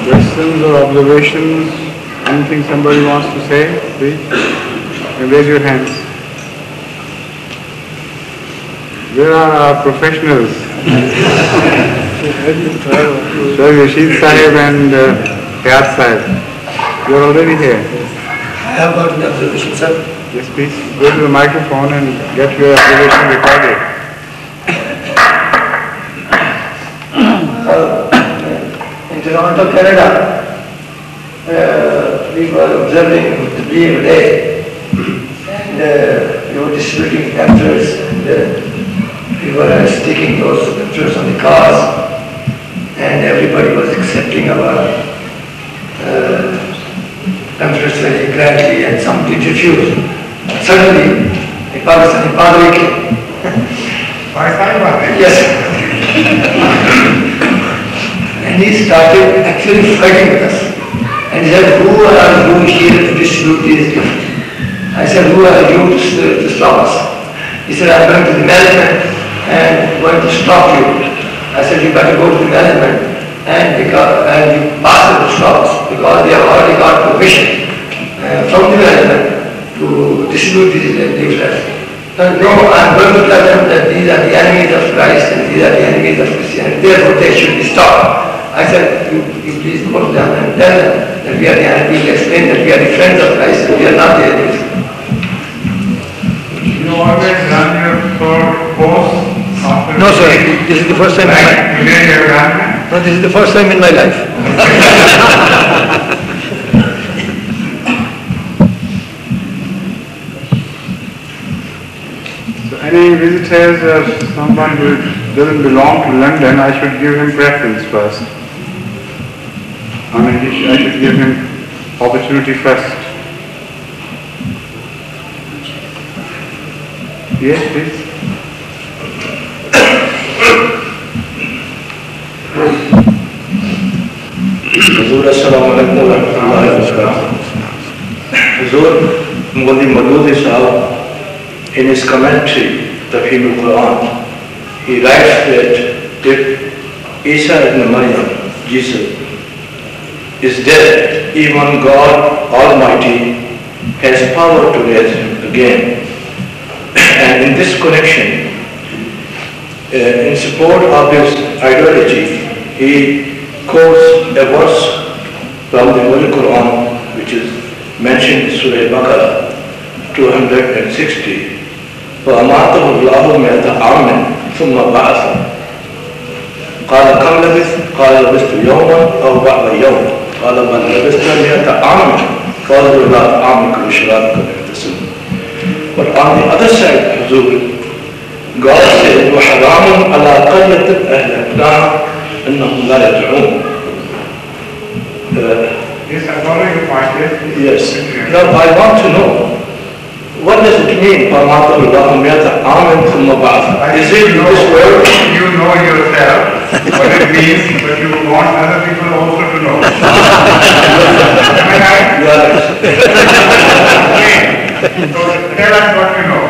Questions or observations? Anything somebody wants to say, please? Raise your hands. Where are our professionals? Sir Rashid Sahib and Hayat Sahib. You are already here. I have got an observation, sir. Yes, please. Go to the microphone and get your observation recorded. In Toronto, Canada, we were observing the Tabligh Day. We were distributing pamphlets. We were sticking those pamphlets on the cars, and everybody was accepting our pamphlets very gladly, and some did refuse. Suddenly, a Pakistani Padri came. Pakistani Padri? Yes. And he started actually fighting with us. And he said, who are you here to distribute these gifts? I said, who are you to stop us? He said, I'm going to the management and going to stop you. I said, you better go to the management and you pass them to stop us, because they have already got permission from the management to distribute these leaflets. No, I'm going to tell them that these are the enemies of Christ and these are the enemies of Christianity. Therefore, they should be stopped. I said, you please go to them and tell them that we are the enemies. Explain that we are the friends of Christ and we are not the enemies. You always run your course after... No, sir. This is the first time in my life. No, this is the first time in my life. Any visitors or someone who doesn't belong to London, I should give him preference first. I mean, I should give him opportunity first. Yes, please. Hazur, assalamu alaikum wa rahmatullahi wa barakatuh. Hazur, Mufti Maududi Sahib, in his commentary, Tafhim al-Quran, he writes that if Isa ibn Maryam, Jesus, is dead, even God Almighty has power to raise him again. And in this connection, in support of his ideology, he quotes a verse from the Holy Quran, which is mentioned in Surah Baqarah 260. فَأَمَاتَهُ اللَّهُ مِئَةَ عَامٍ ثُمَّ بَعَثَهُ قَالَ كَمْ لَبِثْتَ قَالَ لَبِثْتُ يَوْمًا أَوْ بَعْضَ يَوْمٍ قَالَ بَلْ لَبِثْتَ مِئَةَ عَامٍ فَانظُرْ إِلَىٰ طَعَامِكَ وَشَرَابِكَ يَخْتَصِمُونَ. But on the other side, Hazur, God said, وَحَرَامٌ عَلَىٰ قَرْيَةٍ أَهْلَكْنَاهَا أَنَّهُمْ لَا يَرْجِعُونَ. Yes, I'm following your point. Yes. Now I want to know, what does it mean, فَمَاتَهُ اللَّهُ مِئَةَ عَامٍ ثُمَّ بَعَثَهُ? Is it in this world? You know yourself what it means, but you want other people also to know. Am I right? So tell us what you know.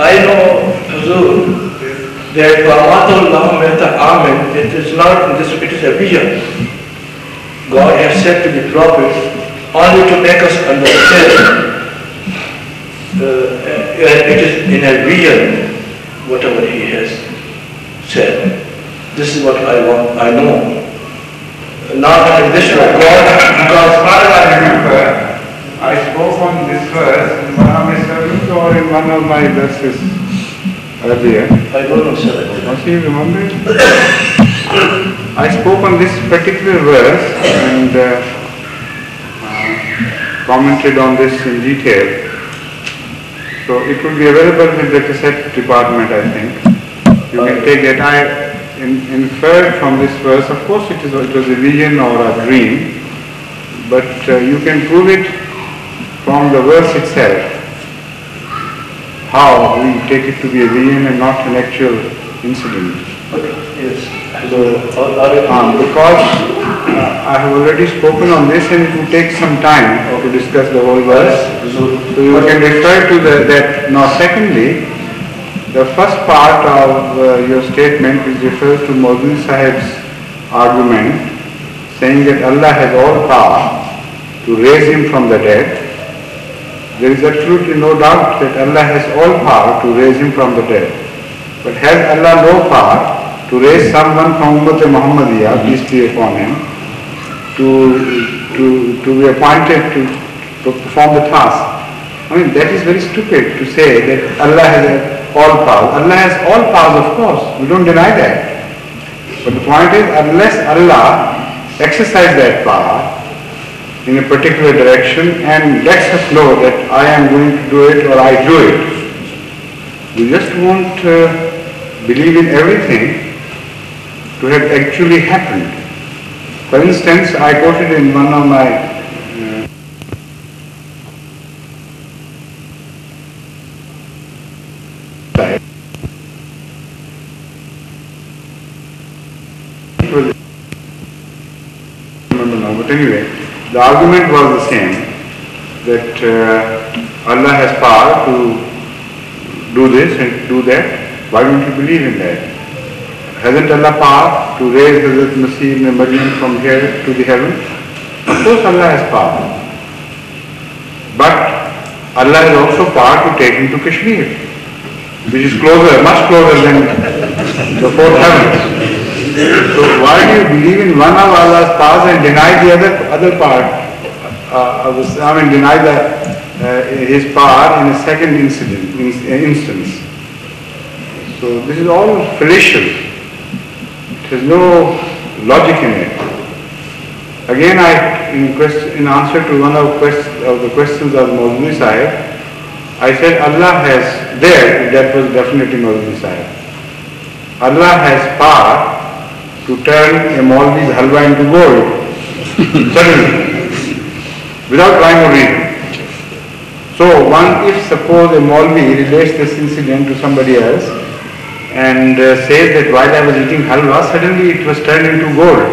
I know, Hazur, that فَمَاتَهُ اللَّهُ مِئَةَ عَامٍ, it is not this, it is a vision. God has said to the Prophet only to make us understand. It is in a vision, whatever he has said. This is what I know. Not in this way, God, As far as I remember, I spoke on this verse in one of my sermons or in one of my verses earlier. I don't know, sir. Don't you remember it? I spoke on this particular verse and commented on this in detail. So it will be available with the cassette department, I think. You can take it. I inferred from this verse, of course it was a vision or a dream, but you can prove it from the verse itself. How we take it to be a vision and not an actual incident. Yes. Because I have already spoken on this and it will take some time to discuss the whole verse. So you can refer to that. Now secondly, The first part of your statement which refers to Maududi Sahib's argument saying that Allah has all power to raise him from the dead. There is absolutely no doubt that Allah has all power to raise him from the dead. But has Allah no power to raise someone from Ummat Muhammadiyah, peace be upon him, to be appointed to perform the task? I mean, that is very stupid to say that Allah has all power. Allah has all powers, of course. We don't deny that. But the point is, unless Allah exercises that power in a particular direction and lets us know that I am going to do it or I do it, we just won't believe in everything to have actually happened. For instance, I quoted in one of my but anyway, the argument was the same, that Allah has power to do this and do that. Why don't you believe in that? Hasn't Allah power to raise Hazrat Masih ibn Maryam from here to the heaven? Of course Allah has power. But Allah has also power to take him to Kashmir, which is closer, much closer than the fourth heavens. So why do you believe in one of Allah's powers and deny the other part? Deny his power in a second instance. So this is all fallacious. It has no logic in it. Again, in answer to one of the questions of Maududi Sahib, I said Allah has that was definitely Maududi Sahib. Allah has power to turn a Maulvi's halwa into gold, suddenly, without rhyme or reason. So if suppose a Maulvi relates this incident to somebody else and says that while I was eating halwa, suddenly it was turned into gold.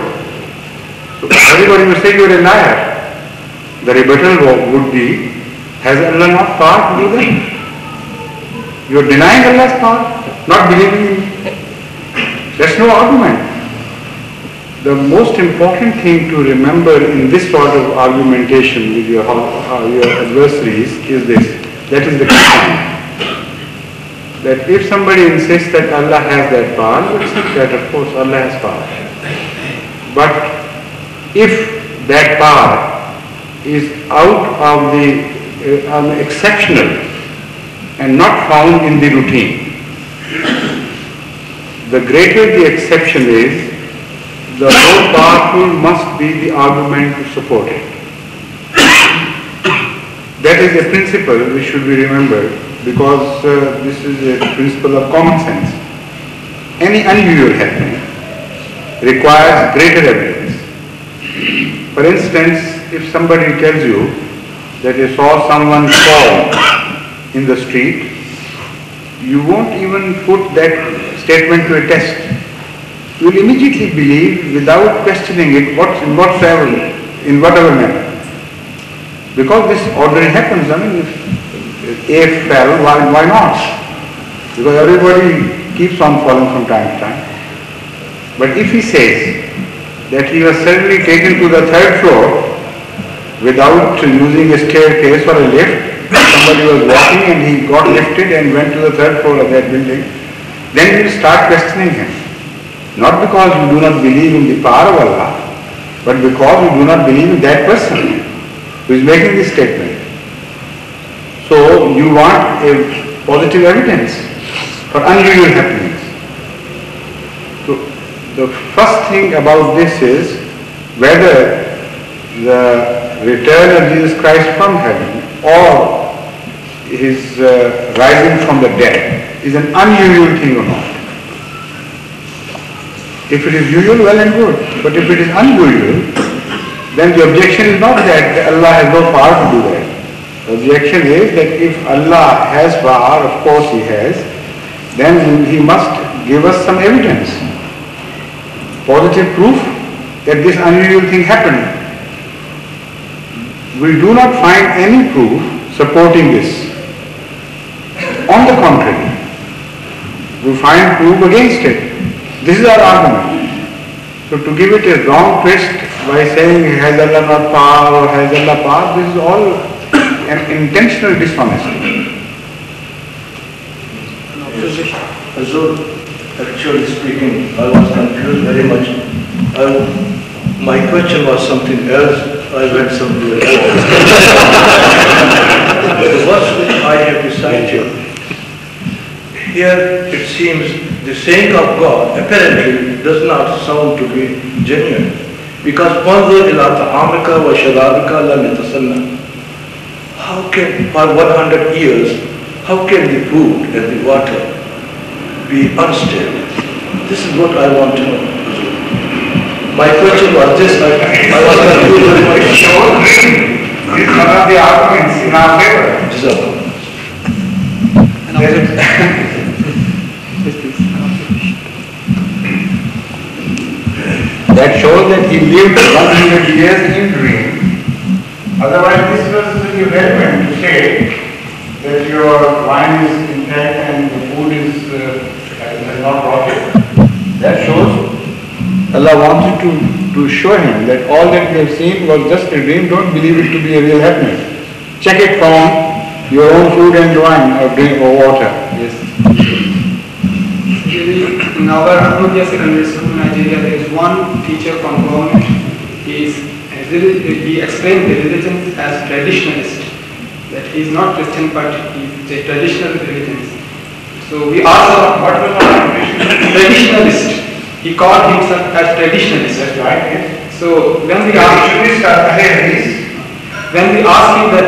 So everybody will say you are a liar. The rebuttal would be, has Allah not power to do that? You are denying Allah's power, not believing in. That's no argument. The most important thing to remember in this sort of argumentation with your adversaries is this. That is the key point. That if somebody insists that Allah has that power, you accept that, of course, Allah has power. But if that power is out of the exceptional and not found in the routine, the greater the exception is, the more powerful must be the argument to support it. That is a principle which should be remembered, because this is a principle of common sense. Any unusual happening requires greater evidence. For instance, if somebody tells you that they saw someone fall in the street, you won't even put that statement to a test. You will immediately believe without questioning it in whatever manner. Because this already happens. I mean, if A fell, why not? Because everybody keeps on falling from time to time. But if he says that he was suddenly taken to the third floor without using a staircase or a lift, somebody was walking and he got lifted and went to the third floor of that building, then you will start questioning him. Not because you do not believe in the power of Allah, but because you do not believe in that person who is making this statement. So you want a positive evidence for unusual happenings. So the first thing about this is whether the return of Jesus Christ from heaven or his rising from the dead is an unusual thing or not. If it is usual, well and good. But if it is unusual, then the objection is not that Allah has no power to do that. The objection is that if Allah has power, of course He has, then He must give us some evidence, positive proof that this unusual thing happened. We do not find any proof supporting this. On the contrary, we find proof against it. This is our argument. So to give it a wrong twist by saying has Allah not power or has Allah power, this is all an intentional dishonesty. Hazur, actually speaking, I was confused very much. My question was something else. I went somewhere else. The verse which I have recited, here it seems the saying of God apparently does not sound to be genuine. Because فَانْظُرْ إِلَىٰ طَعَامِكَ وَشَرَابِكَ لَمْ يَتَصَنَّعْ. How can, for 100 years, how can the food and the water be unstable? This is what I want to know. My question was this, I was confused with my Sure, this is one of the arguments in our favor. That shows that he lived 100 years in dream. Otherwise, this was irrelevant to say that your wine is intact and the food is not rotted. That shows Allah wanted to show him that all that we have seen was just a dream. Don't believe it to be a real happiness. Check it from your own food and wine or drink or water. Yes. In our Ahmadiyya Secondary School in Nigeria, there is one teacher from government. He explained the religion as traditionalist. That he is not Christian, but he is a traditional religion. So we asked, what was our traditionalist? He called himself as traditionalist. That's right. Yes. So when we asked him that,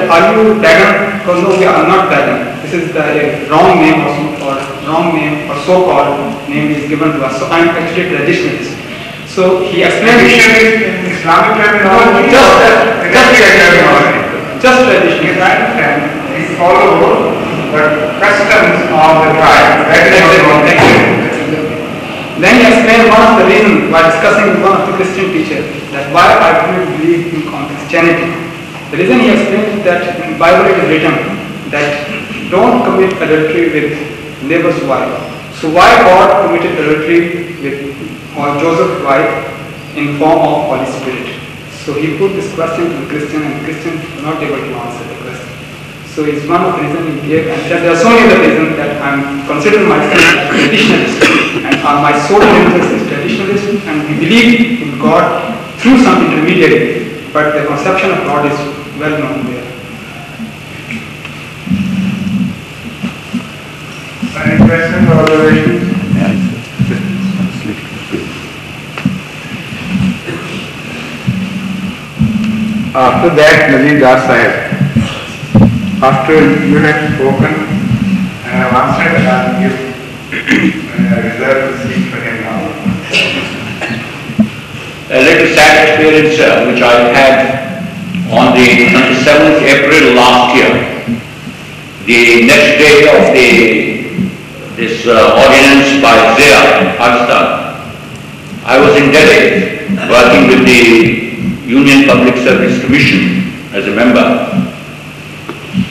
are you pagan? Because no, we are not pagan. This is the wrong name or so-called name is given to us. So I am actually traditionalist. So he explained. Traditionalist in Islamic terminology. Just traditionalist. I understand. We follow the customs of the tribe. That is exactly. Then he explained one of the reasons while discussing with one of the Christian teachers that why I do believe in Christianity. The reason he explained is that in the Bible it is written that don't commit adultery with neighbor's wife. So why God committed adultery with Joseph's wife in form of Holy Spirit? So he put this question to the Christian and the Christian was not able to answer the question. So it's one of the reasons he gave, and there are so many other reasons that I am considering myself as traditionalist, and my sole interest is traditionalist, and we believe in God through some intermediary, but the conception of God is well known there. Any questions or observations? After that, Nazir Das Sahib, after you have spoken and have answered, I will give reserve the seat for him now. A little sad experience which I had on the 27th April last year, the next day of this ordinance by Zia in Pakistan. I was in Delhi working with the Union Public Service Commission as a member.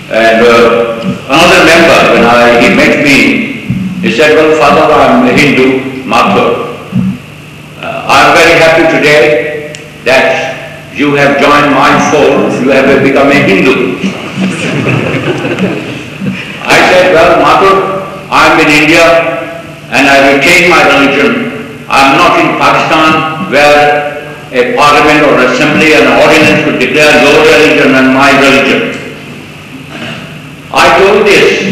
And another member, when he met me, he said, well, Father, I'm a Hindu, Mathur. I'm very happy today that you have joined my fold, you have become a Hindu. I said, well, Mathur, I'm in India and I retain my religion. I'm not in Pakistan where a parliament or assembly and ordinance would declare your religion and my religion. I told this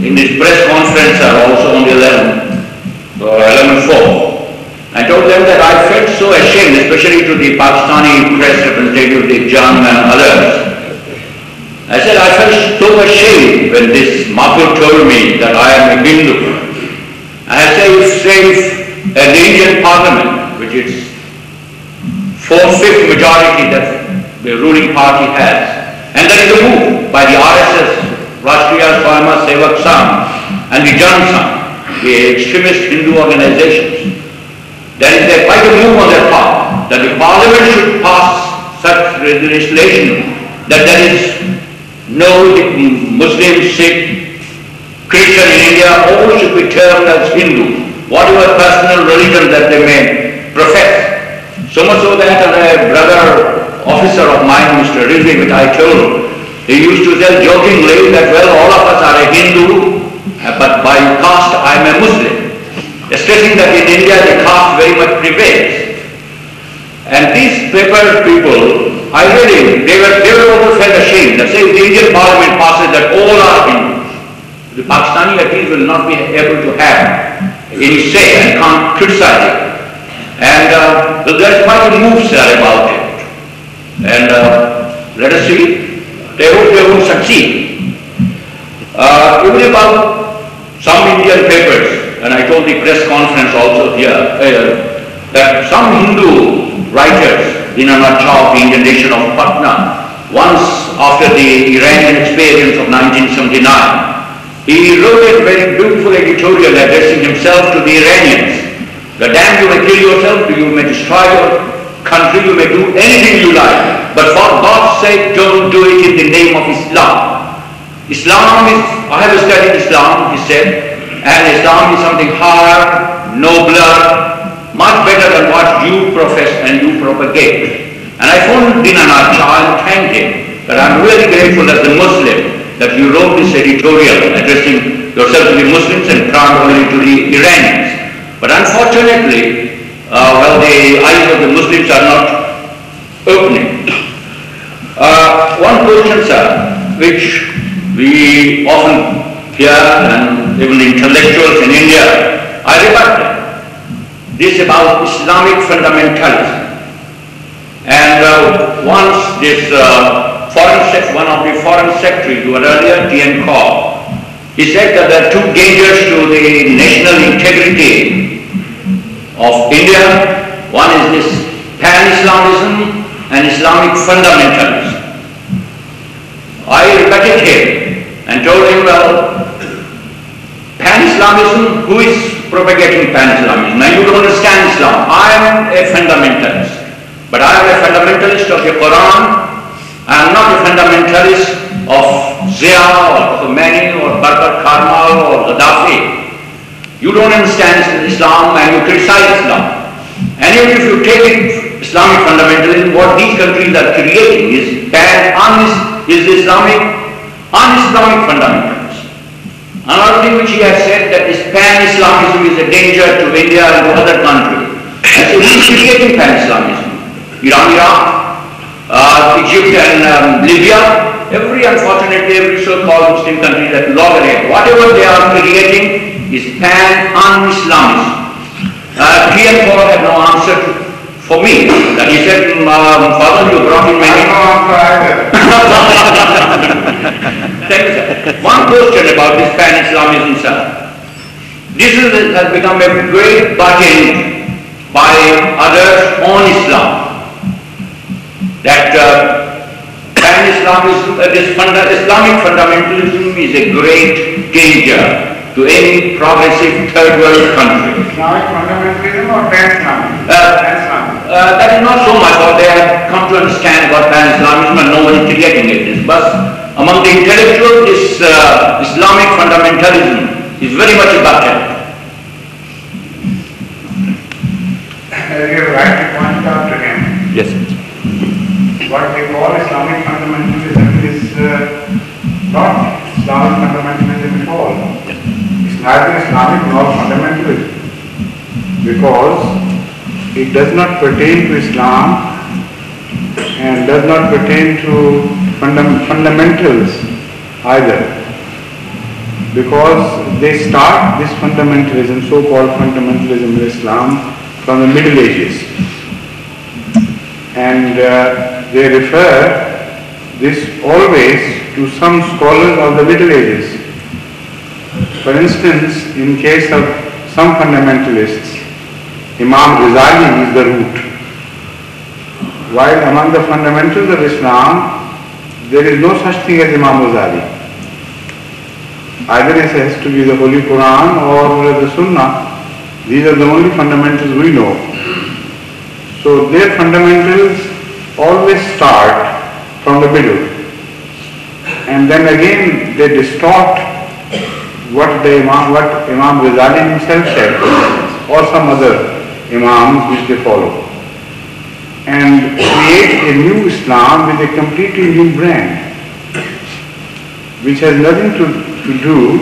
in this press conference also on the 11/4. I told them that I felt so ashamed, especially to the Pakistani press representative, the Jam and others. I said I felt so ashamed when this Mathur told me that I am a Hindu. I said if an Indian parliament, which is 4/5 majority that the ruling party has, and there is a move by the RSS, Rashtriya Swayam Sevak Sangh, and the Jan Sangh, the extremist Hindu organizations. There is quite a move on their part that the parliament should pass such legislation that there is no Muslim, Sikh, Christian in India, all should be termed as Hindu, whatever personal religion that they may profess. So much so that a brother officer of mine, Mr. Rizvi, which I told, he used to tell jokingly that, well, all of us are a Hindu, but by caste I am a Muslim. Stressing that in India the caste very much prevails. And these paper people, they were almost felt ashamed that say if the Indian Parliament passes that all are Hindus, the Pakistani at least will not be able to have any say and can't criticize it. And there's quite a move, sir, about it. And let us see. They hope they will succeed. Even about some Indian papers, and I told the press conference also here, that some Hindu writers, Dinanath Jha of the Indian nation of Patna, once after the Iranian experience of 1979, he wrote a very beautiful editorial addressing himself to the Iranians. The damn you may kill yourself, you may destroy your country, you may do anything you like, but for God's sake don't do it in the name of Islam. Islam is, I have studied Islam, he said, and Islam is something higher, nobler, much better than what you profess and you propagate. And I phoned Dinanath Jha and thanked him that I'm really grateful as a Muslim that you wrote this editorial addressing yourself to the Muslims and primarily to the Iranians. But unfortunately, the eyes of the Muslims are not opening. One question, sir, which we often hear, and even intellectuals in India, I rebut them. This is about Islamic fundamentalism. And once this one of the foreign secretaries who were earlier, T.N. Kaur, he said that there are two dangers to the national integrity of India. One is this pan-Islamism and Islamic fundamentalism. I rebutted him and told him, well, pan-Islamism, who is propagating pan-Islamism? Now you don't understand Islam. I am a fundamentalist, but I am a fundamentalist of the Quran. I am not a fundamentalist of Zia or Khomeini or Barbar Karmal or Gaddafi. You don't understand Islam and you criticize Islam. And even if you take it, Islamic fundamentalism, what these countries are creating is Islamic, un-Islamic fundamentalism. Another thing which he has said that this pan-Islamism is a danger to India and to other countries. And so he is creating pan-Islamism. Iraq, Egypt and Libya, unfortunately, every so-called Muslim country that loggerhead, whatever they are creating is pan-un-Islamism. T.N. Kaur had no answer for me. He said, Father, you brought in many... Thank you, sir. One question about this pan-Islamism, sir. This has become a great butt-in by others on Islam. That pan-Islamism, Islamic fundamentalism is a great danger to any progressive third world country. Islamic fundamentalism or pan-Islamism? That is not so much what they have come to understand about pan-Islamism, and no one is creating it. But among the intellectuals, this Islamic fundamentalism is very much a battle. You rightly pointed out to him. Yes. What we call Islamic fundamentalism is not Islamic fundamentalism at all. It's neither Islamic nor fundamentalism, because it does not pertain to Islam and does not pertain to fundamentals either, because they start this fundamentalism, so-called fundamentalism in Islam, from the Middle Ages, and they refer this always to some scholars of the Middle Ages. For instance, in case of some fundamentalists, Imam Ghazali is the root, while among the fundamentals of Islam, there is no such thing as Imam Ghazali. Either it has to be the Holy Quran or the Sunnah. These are the only fundamentals we know. So their fundamentals always start from the middle, and then again they distort what Imam Ghazali himself said, or some other Imams which they follow, and create a new Islam with a completely new brand, which has nothing to do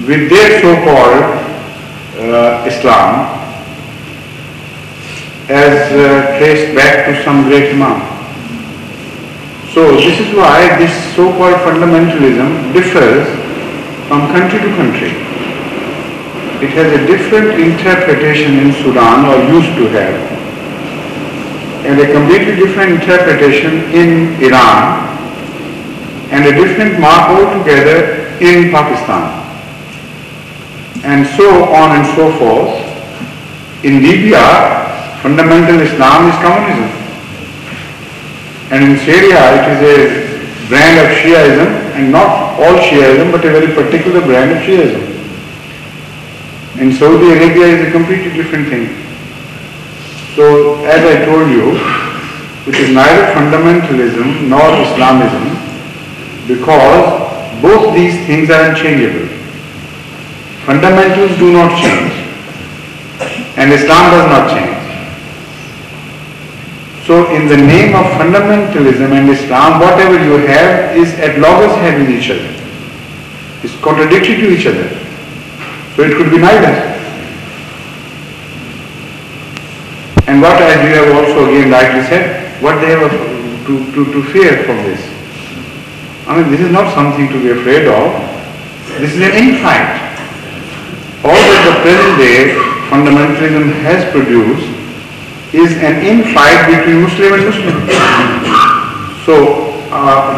with their so-called Islam as traced back to some great Imam. So this is why this so-called fundamentalism differs from country to country. It has a different interpretation in Sudan, or used to have, and a completely different interpretation in Iran, and a different mark altogether in Pakistan, and so on and so forth. In Libya, fundamental Islam is communism, and in Syria it is a brand of Shiaism, and not all Shiaism, but a very particular brand of Shiaism. In Saudi Arabia is a completely different thing. So, as I told you, it is neither fundamentalism nor Islamism, because both these things are unchangeable. Fundamentals do not change, and Islam does not change. So in the name of fundamentalism and Islam, whatever you have is at loggerheads with each other. It's contradictory to each other. So it could be neither. And what, as you have also again rightly said, what they have to fear from this. I mean, this is not something to be afraid of. This is an infight. All that the present day fundamentalism has produced is an infight between Muslim and Muslim. So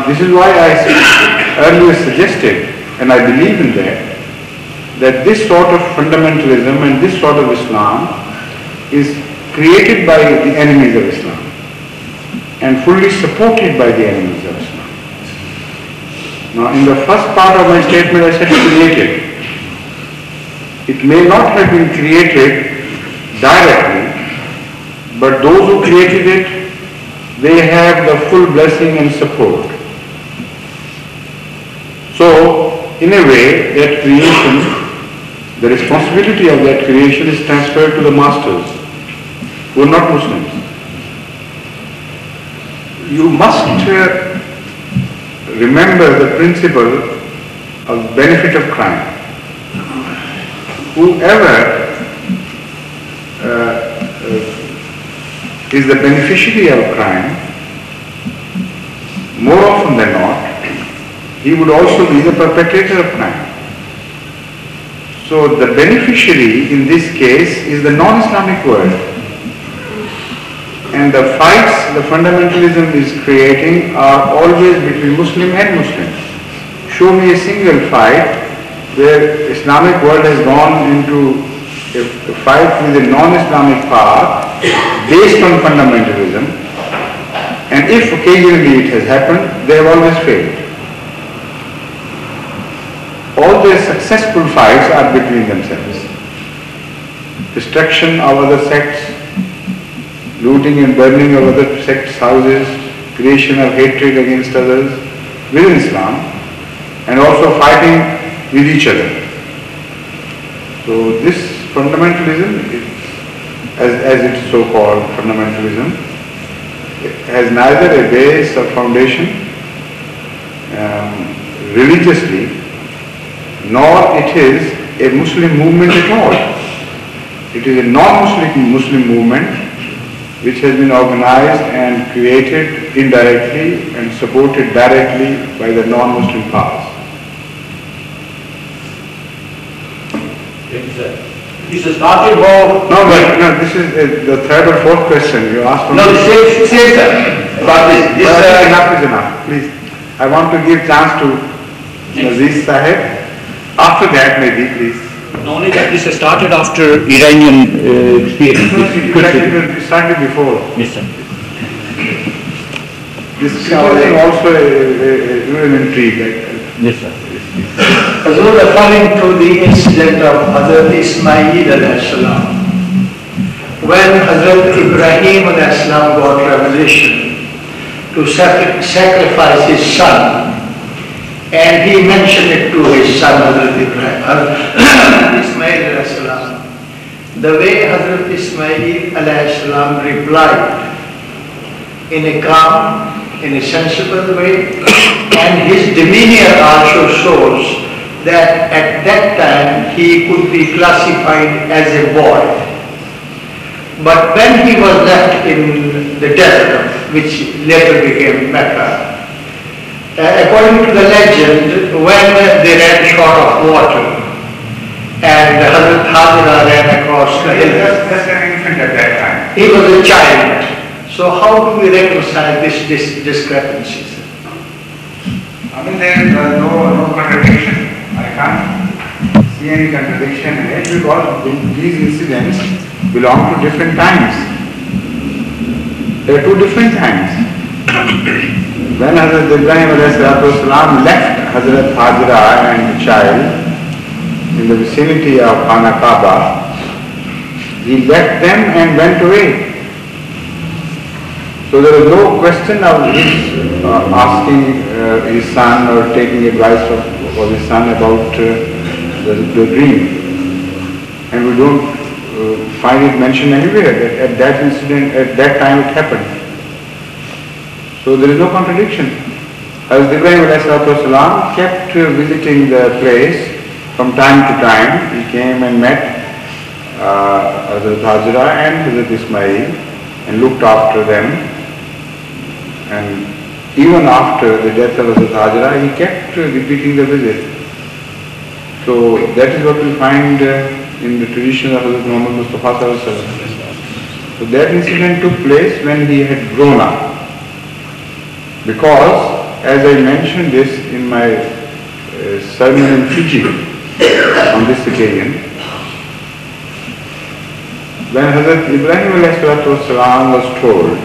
this is why I earlier suggested, and I believe in that this sort of fundamentalism and this sort of Islam is created by the enemies of Islam and fully supported by the enemies of Islam. Now, in the first part of my statement I said created. It may not have been created directly, but those who created it, they have the full blessing and support. So, in a way, that creation, the responsibility of that creation is transferred to the masters, who are not Muslims. You must remember the principle of benefit of crime. Whoever is the beneficiary of crime, more often than not, he would also be the perpetrator of crime. So the beneficiary in this case is the non-Islamic world. And the fights the fundamentalism is creating are always between Muslim and Muslim. Show me a single fight where Islamic world has gone into a fight with a non-Islamic power based on fundamentalism, and if occasionally it has happened, they have always failed. All their successful fights are between themselves. Destruction of other sects, looting and burning of other sects' houses, creation of hatred against others within Islam, and also fighting with each other. So this fundamentalism, as it is so-called fundamentalism, has neither a base or foundation religiously, nor it is a Muslim movement at all. It is a non-Muslim movement which has been organized and created indirectly and supported directly by the non-Muslim powers. This is started about... No, this is the third or fourth question you asked. No, same sir. About this. Enough is enough, please. I want to give chance to Aziz Sahib. After that, maybe, please. Not only that, this started after Iranian It started before. Yes, sir. This is also an intrigue. Yes, sir. Hazur, according to the incident of Hazrat Ismail alayhi salam, when Hazrat Ibrahim alayhi salam got revelation to sacrifice his son, And he mentioned it to his son, Hazrat Ibrahim, Ismail alayhi salam. The way Hazrat Ismail alayhi salam replied in a calm, in a sensible way, and his demeanor also shows that at that time he could be classified as a boy. But when he was left in the desert, which later became Mecca, according to the legend, when they ran short of water and Hazrat Hajra ran across the hill, That's an infant at that time. he was a child. So how do we reconcile this discrepancies? I mean, there is no contradiction. I can't see any contradiction in it because these incidents belong to different times. They are two different times. When Hazrat Ibrahim ﷺ left Hazrat Hajra and the child in the vicinity of Khana Kaaba, he left them and went away. So there was no question of his asking his son or taking advice of his son about the dream. And we don't find it mentioned anywhere that at that incident, at that time it happened. So there is no contradiction. As Ibrahim ﷺ kept visiting the place from time to time. He came and met Hazrat Hajra and Hazrat Ismail and looked after them. And even after the death of Hazrat Hajra, he kept repeating the visit. So that is what we find in the tradition of Hazrat Muhammad Mustafa ﷺ. So that incident took place when he had grown up. Because, as I mentioned this in my sermon in Fiji on this occasion, when Hazrat Ibrahim ﷺ was told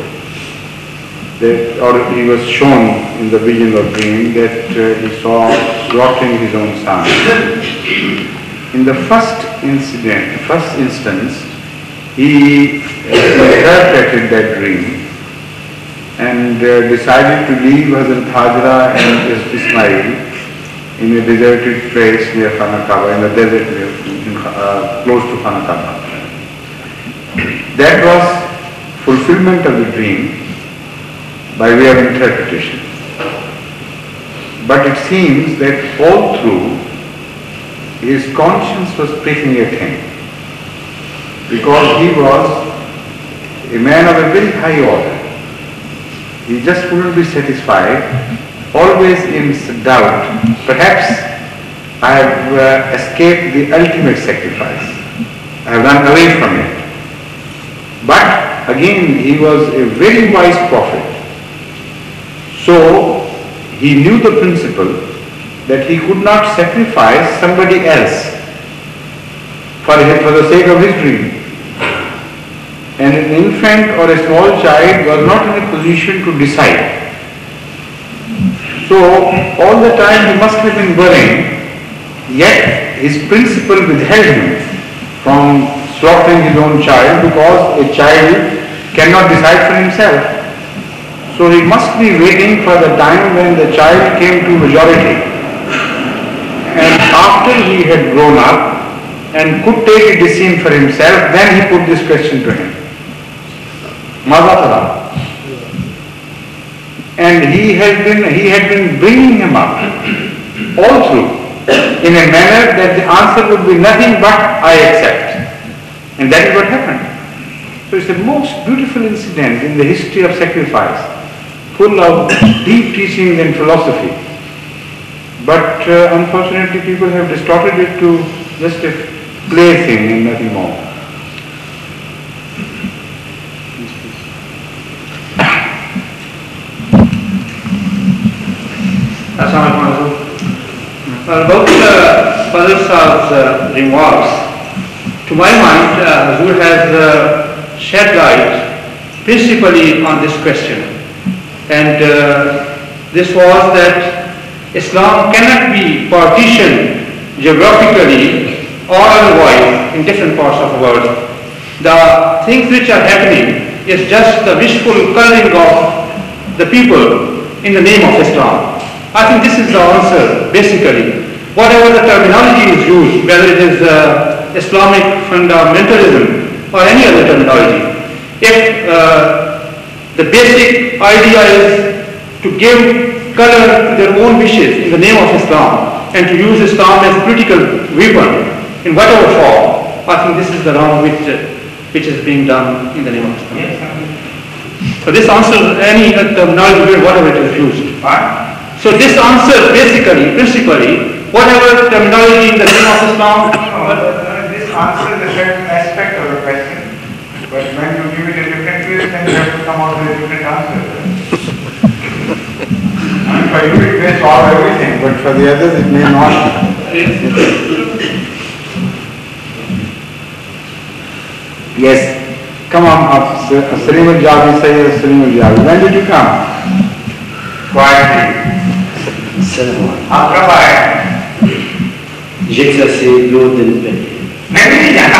that, or he was shown in the vision or dream that he saw slaughtering his own son, in the first instance, he interpreted that dream and decided to leave Hazrat Hajra and Ismail in a deserted place near Khana Kaaba, in the desert close to Khana Kaaba. That was fulfillment of the dream by way of interpretation. But it seems that all through his conscience was pricking at him, because he was a man of a very high order. He just couldn't be satisfied, always in doubt. Perhaps I have escaped the ultimate sacrifice. I have run away from it. But again, he was a very wise prophet. So he knew the principle that he could not sacrifice somebody else for the sake of his dream. And an infant or a small child was not in a position to decide. So all the time he must have been worrying, yet his principle withheld him from slaughtering his own child, because a child cannot decide for himself. So he must be waiting for the time when the child came to majority. And after he had grown up and could take a decision for himself, then he put this question to him. Mazatara. And he had been bringing him up all through in a manner that the answer would be nothing but I accept. And that is what happened. So it's the most beautiful incident in the history of sacrifice, full of deep teachings and philosophy. But unfortunately people have distorted it to just a plaything and nothing more. About Fazl Saab's remarks, to my mind, Hazur has shed light principally on this question. And this was that Islam cannot be partitioned geographically or otherwise in different parts of the world. The things which are happening is just the wishful coloring of the people in the name of Islam. I think this is the answer, basically. Whatever the terminology is used, whether it is Islamic fundamentalism or any other terminology, if the basic idea is to give color to their own wishes in the name of Islam and to use Islam as a political weapon in whatever form, I think this is the wrong which is being done in the name of Islam. So this answers any terminology, whatever it is used. So this answer basically, principally, whatever terminology in the name of Islam. This answers a certain aspect of the question, but when you give it a different twist, then you have to come out with a different answer. And for you it may solve everything, but for the others it may not. Yes. Come on, Salim al-Jawi, Sayyid Salim al-Jawi. When did you come? Quietly. آپ کب آئے؟ جیسا سے 2 دن پہلے. میں بھی نہیں جانا.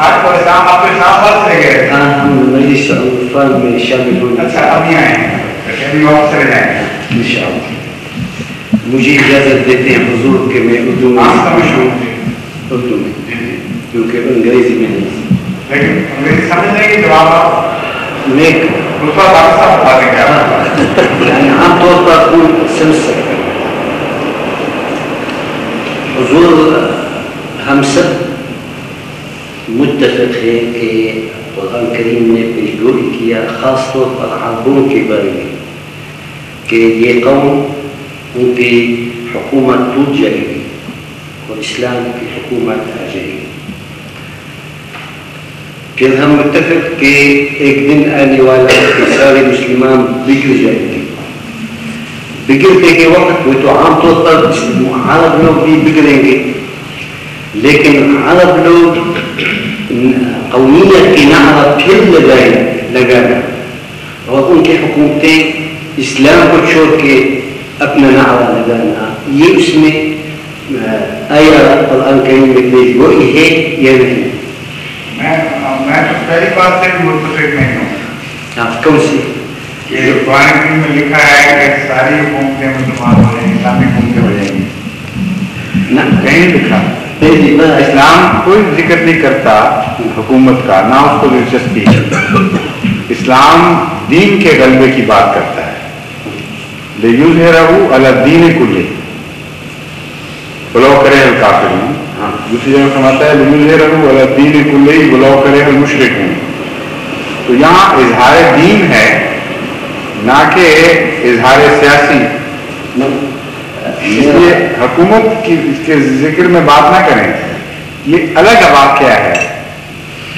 آپ کو اسلام آپ کے ساتھ بات رہ گئے. ہاں ہم مجلس اطفال میں شامل ہوئے. اچھا ابھی آئے ہیں. ابھی واپس چلے جائیں گے. انشاءاللہ. مجھے اجازت دیتے ہیں حضور کہ میں اردو میں اردو میں کیونکہ انگریزی میں نہیں. لیکن انگریزی سمجھنے کے جواب آپ میں دوسرا بات سب بتا دیں گے. یعنی عام طور پر اقول سمجھ سکتا ہوں. حضور ہم سب متفق ہے کہ قرآن کریم نے پیشگوئی کیا خاص طور پر عربوں کے بارے میں کہ یہ قوم ان کی حکومت ٹوٹ جائے گی اور اسلام کی حکومت آ جائے گی. پھر ہم متفق کہ ایک دن آنے والا کہ سارے مسلمان بگڑ جائیں گے. بگڑنے کے وقت وہ تو عام طور پر عرب لوگ بھی بگڑیں گے لیکن عرب لوگ قومیت کی نعرہ پھر لگانا اور ان کی حکومتیں اسلام کو چھوڑ کے اپنا نعرہ لگانا یہ اس میں آیا قرآن کریم میں پیش گوئی ہے یا نہیں؟ میں تو پہلی بات سے بھی متفق نہیں ہوں. آپ کون سی؟ کہ قرآن کریم میں لکھا ہے کہ ساری حکومتیں مسلمان ہو جائیں گی, اسلامی حکومتیں ہو جائیں گی. کہیں لکھا اسلام کوئی ذکر نہیں کرتا حکومت کا, نہ اس کو دلچسپی ہے. اسلام دین کے غلبے کی بات کرتا ہے. لیظہرہ علی الدین کلہ ولو کرہ الکافرون. دوسری جگہ فرماتا ہے لیظہرہ علی الدین کلہ ولو کرہ المشرکون. تو یہاں اظہار دین ہے نہ کہ اظہار سیاسی. اس لیے حکومت کے ذکر میں بات نہ کریں. یہ الگ واقعہ ہے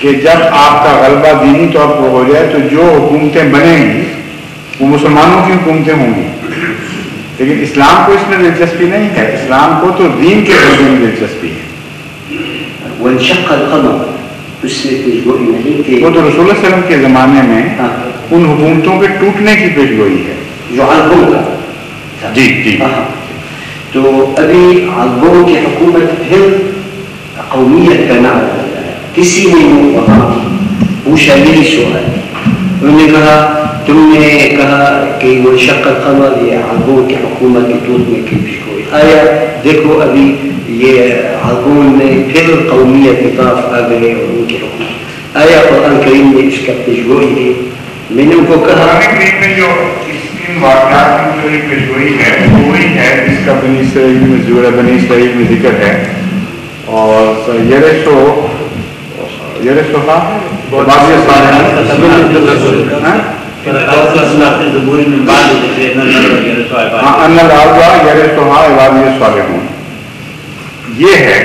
کہ جب آپ کا غلبہ دینی طور پر ہو جائے تو جو حکومتیں بنیں گی وہ مسلمانوں کی حکومتیں ہوں گی. لیکن اسلام کو اس میں دلچسپی نہیں ہے. اسلام کو تو دین کے غلبے میں دلچسپی ہے. وانشق القمر اس میں پیش گوئی نہیں کہ وہ تو رسول اللہ علیہ وسلم کے زمانے میں ان حکومتوں کے ٹوٹنے کی پیش گوئی ہے جو عربوں کا. جی جی. تو ابھی عربوں کی حکومت پھر قومیت کا نام ہوتا ہے. کسی نے وہاں پوچھا میری سوال, انہوں نے کہا تم نے کہا کہ وہ شق القمر یہ عربوں کی حکومت کے ٹوٹنے کی پیش گوئی. آیا دیکھو ابھی یہ عربوں میں پھر قومیت کی طرف آ گئے اور ان کی حکومت. آیا قرآن کریم میں اس کا پیش گوئی ہے. میں نے ان کو کہا قرآن کریم میں جو واقعات کی پیش گوئی ہے وہ وہی ہے جس کا بنی اسرائیل میں سورہ بنی اسرائیل میں ذکر ہے. اور یہ ہے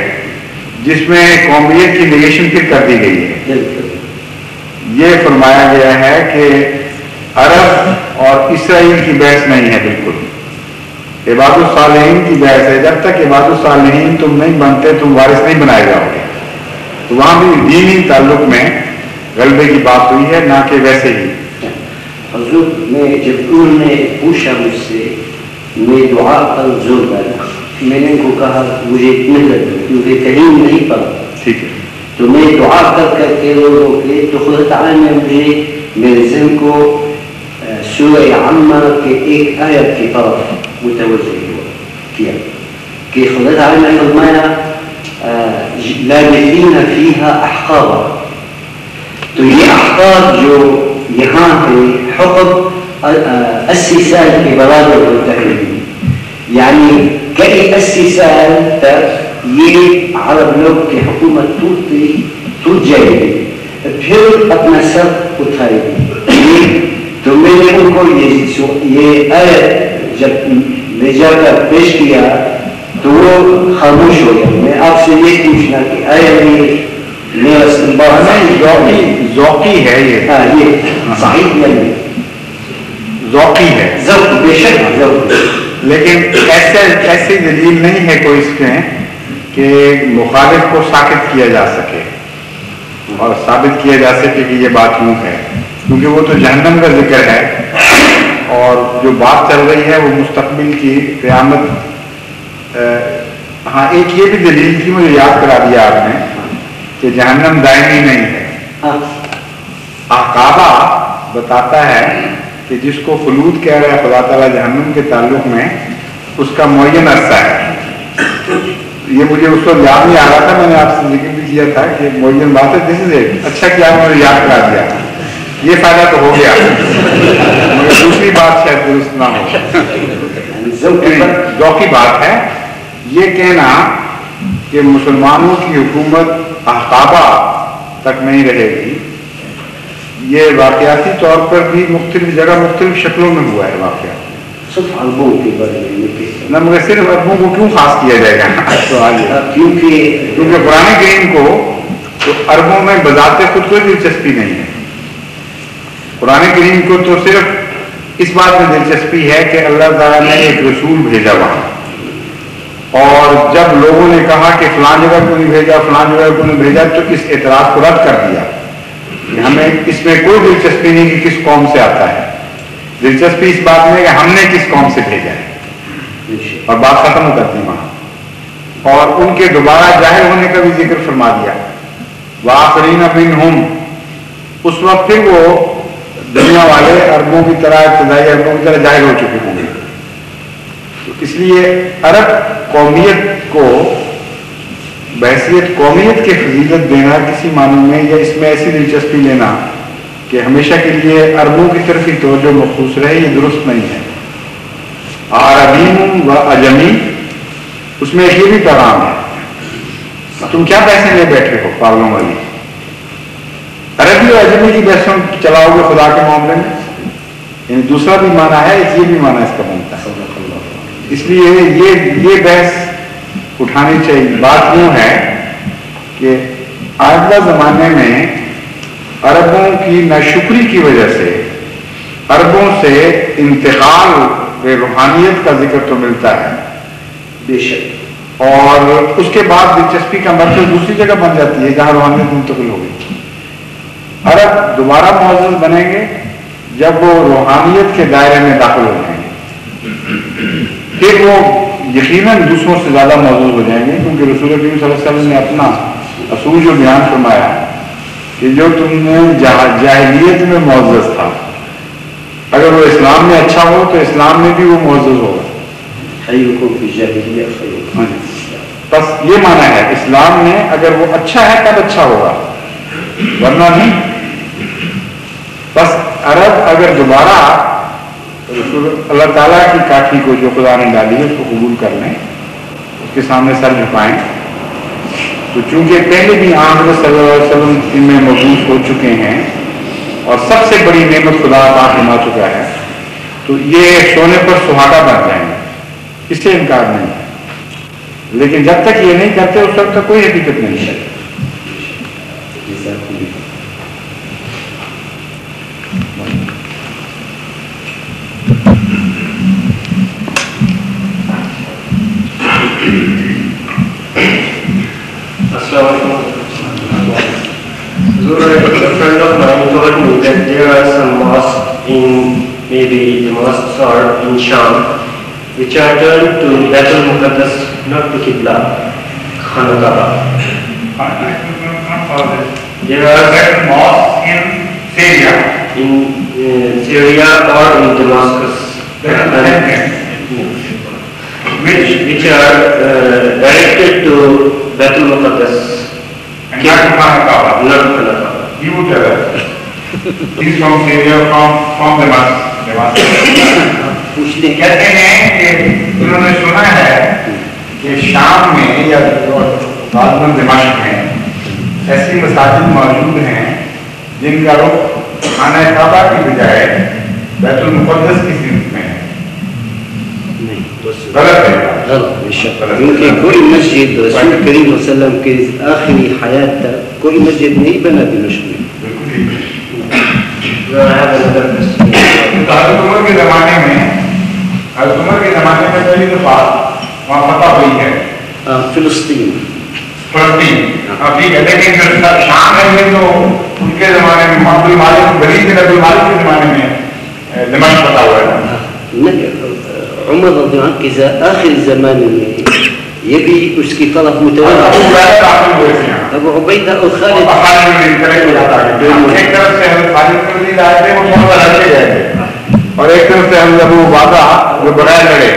جس میں قومیت کی نگیشن پھر کر دی گئی ہے. یہ فرمایا گیا ہے کہ عرب اور اسرائیل کی بحث نہیں ہے, بالکل عباد الصالحین کی بحث ہے. جب تک عباد الصالحین تم نہیں بنتے تم وارث نہیں بنائے جاؤ گے. تو وہاں بھی دینی تعلق میں غلبے کی بات ہوئی ہے, نہ کہ ویسے ہی. حضور میں جب انہوں نے پوچھا مجھ سے میں دعا پر زور ڈالا. میں نے ان کو کہا مجھے اتنے کر دو کیونکہ کہیں نہیں پڑا. ٹھیک ہے. تو میں دعا کر کے رو کے تو خدا تعالیٰ نے مجھے میرے ذہن کو سورہ عامہ کے ایک آیت کی طرف متوجه فيها كي خذت علينا فرمایا لابثین فیہا احقابا. تو یہ احقاب جو یہاں ہے حکم اسی سال کے برابر ہوتا ہے، یعنی کئی 80 سال تک یہ عرب لوگ کی حکومت ٹوٹ جائے گی، پھر اپنا سر اٹھائے گی. تو میں نے ان کو یہ آیت جب لے جا کر پیش کیا تو وہ خاموش ہو گیا. میں آپ سے یہ پوچھنا کہ آیا یہ میرا استنباط ذوقی ہے یہ؟ ہاں یہ صحیح نہیں، ذوقی ہے، ذوق بے شک ذوق، لیکن ایسی دلیل نہیں ہے کوئی اس میں کہ مخالف کو ساکت کیا جا سکے اور ثابت کیا جا سکے کہ یہ بات یوں ہے، کیونکہ وہ تو جہنم کا ذکر ہے اور جو بات چل رہی ہے وہ مستقبل کی قیامت. ہاں ایک یہ بھی دلیل تھی، مجھے یاد کرا دیا آپ نے کہ جہنم دائمی نہیں ہے. احقابہ بتاتا ہے کہ جس کو خلود کہہ رہا ہے خدا تعالیٰ جہنم کے تعلق میں، اس کا معین عرصہ ہے. یہ مجھے اس وقت یاد نہیں آ رہا تھا، میں نے آپ سے ذکر بھی کیا تھا کہ معین بات ہے. دس از اٹ. اچھا کیا مجھے یاد کرا دیا، یہ فائدہ تو ہو گیا، مگر دوسری بات شاید درست نہ ہو. ذوقی بات ہے یہ کہنا کہ مسلمانوں کی حکومت احقابہ تک نہیں رہے گی. یہ واقعاتی طور پر بھی مختلف جگہ مختلف شکلوں میں ہوا ہے واقعہ. صرف عربوں کے بارے میں نہ مگر صرف عربوں کو کیوں خاص کیا جائے گا؟ سوال یہ کیونکہ قرآن کریم کو تو عربوں میں بذات خود کوئی دلچسپی نہیں ہے. قرآن کریم کو تو صرف اس بات میں دلچسپی ہے کہ اللہ تعالیٰ نے ایک رسول بھیجا وہاں، اور جب لوگوں نے کہا کہ فلاں جگہ کو نہیں بھیجا فلاں جگہ کو نہیں بھیجا تو اس اعتراض کو رد کر دیا کہ ہمیں اس میں کوئی دلچسپی نہیں کہ کس قوم سے آتا ہے. دلچسپی اس بات میں کہ ہم نے کس قوم سے بھیجا ہے، اور بات ختم کر دی وہاں. اور ان کے دوبارہ ظاہر ہونے کا بھی ذکر فرما دیا. وآخرین منہم، اس وقت پھر وہ دنیا والے عربوں کی طرح ابتدائی عربوں کی طرح ظاہر ہو چکے ہوں گے. اس لیے عرب قومیت کو بحیثیت قومیت کی فضیلت دینا کسی معنی میں، یا اس میں ایسی دلچسپی لینا کہ ہمیشہ کے لیے عربوں کی طرف ہی توجہ مخصوص رہے، یہ درست نہیں ہے. عربی و اجمی، اس میں ایک یہ بھی پیغام ہے، تم کیا پیسے لے بیٹھے ہو پاگلوں والی. عربی و اجمی کی بحثوں چلاؤ گے خدا کے معاملے میں، یعنی دوسرا بھی معنی ہے، ایک یہ بھی معنی اس کا بنتا ہے. اس لیے یہ بحث اٹھانی چاہیے. بات یوں ہے کہ آئندہ زمانے میں عربوں کی ناشکری کی وجہ سے عربوں سے انتقال روحانیت کا ذکر تو ملتا ہے بے شک، اور اس کے بعد دلچسپی کا مرکز دوسری جگہ بن جاتی ہے جہاں روحانیت منتقل ہوگی. عرب دوبارہ معزز بنیں گے جب وہ روحانیت کے دائرے میں داخل ہو جائیں گے، پھر وہ یقیناً دوسروں سے زیادہ معزز ہو جائیں گے. کیونکہ رسول کریم صلی اللہ علیہ وسلم نے اپنا اصول جو بیان فرمایا کہ جو تم نے جاہلیت میں معزز تھا، اگر وہ اسلام میں اچھا ہو تو اسلام میں بھی وہ معزز ہوگا. بس یہ معنی ہے، اسلام میں اگر وہ اچھا ہے تب اچھا ہوگا، ورنہ نہیں. بس عرب اگر دوبارہ اللہ تعالیٰ کی کاٹھی کو جو خدا نے ڈالی ہے اس کو قبول کر لیں، اس کے سامنے سر جھکائیں، تو چونکہ پہلے بھی حضرت صلی اللہ علیہ وسلم ان میں مبعوث ہو چکے ہیں اور سب سے بڑی نعمت خدا پاک فرما چکا ہے، تو یہ سونے پر سہاگا بن جائیں گے، اس سے انکار نہیں ہے. لیکن جب تک یہ نہیں کرتے اس وقت تک کوئی حقیقت نہیں ہے. A friend of mine told me that there are some mosques maybe the mosques are in Sham, which are turned to Baitul Muqaddas, not to Qibla, Khana Kaaba. There are mosques in Syria. In Syria or in Damascus. which are directed to Baitul Muqaddas. And not Khana Kaaba. Not Khana Kaaba. He would tell us. He's from Syria, from Damascus. कहते हैं कि उन्होंने सुना है कि शाम में या दिमाग में ऐसी मसाजिद मौजूद हैं जिनका रुख खाना काबा की बजाय बैतुल मुक़द्दस की सिमत में है। गलत है। क्योंकि कोई मस्जिद रसूल करीम वसल्लम के आखिरी हयात तक कोई मस्जिद नहीं बना दिमाग में। हज़रत उमर के ज़माने में पहली दफा वहाँ फतह हुई है फिलिस्तीन। ठीक है, लेकिन जो शाम है तो उनके ज़माने में अब्दुल मालिक के ज़माने में दिमाग फतह हुआ है। عمر رضي الله عنه إذا آخر الزمان يبي उसकी तरफ متوجه أبو عبيدة أو خالد एक तरफ से खालिद को ली लाए थे, वो थोड़ा लड़के गए थे, और एक तरफ से हम अबू उबादा जो बगैर लड़े,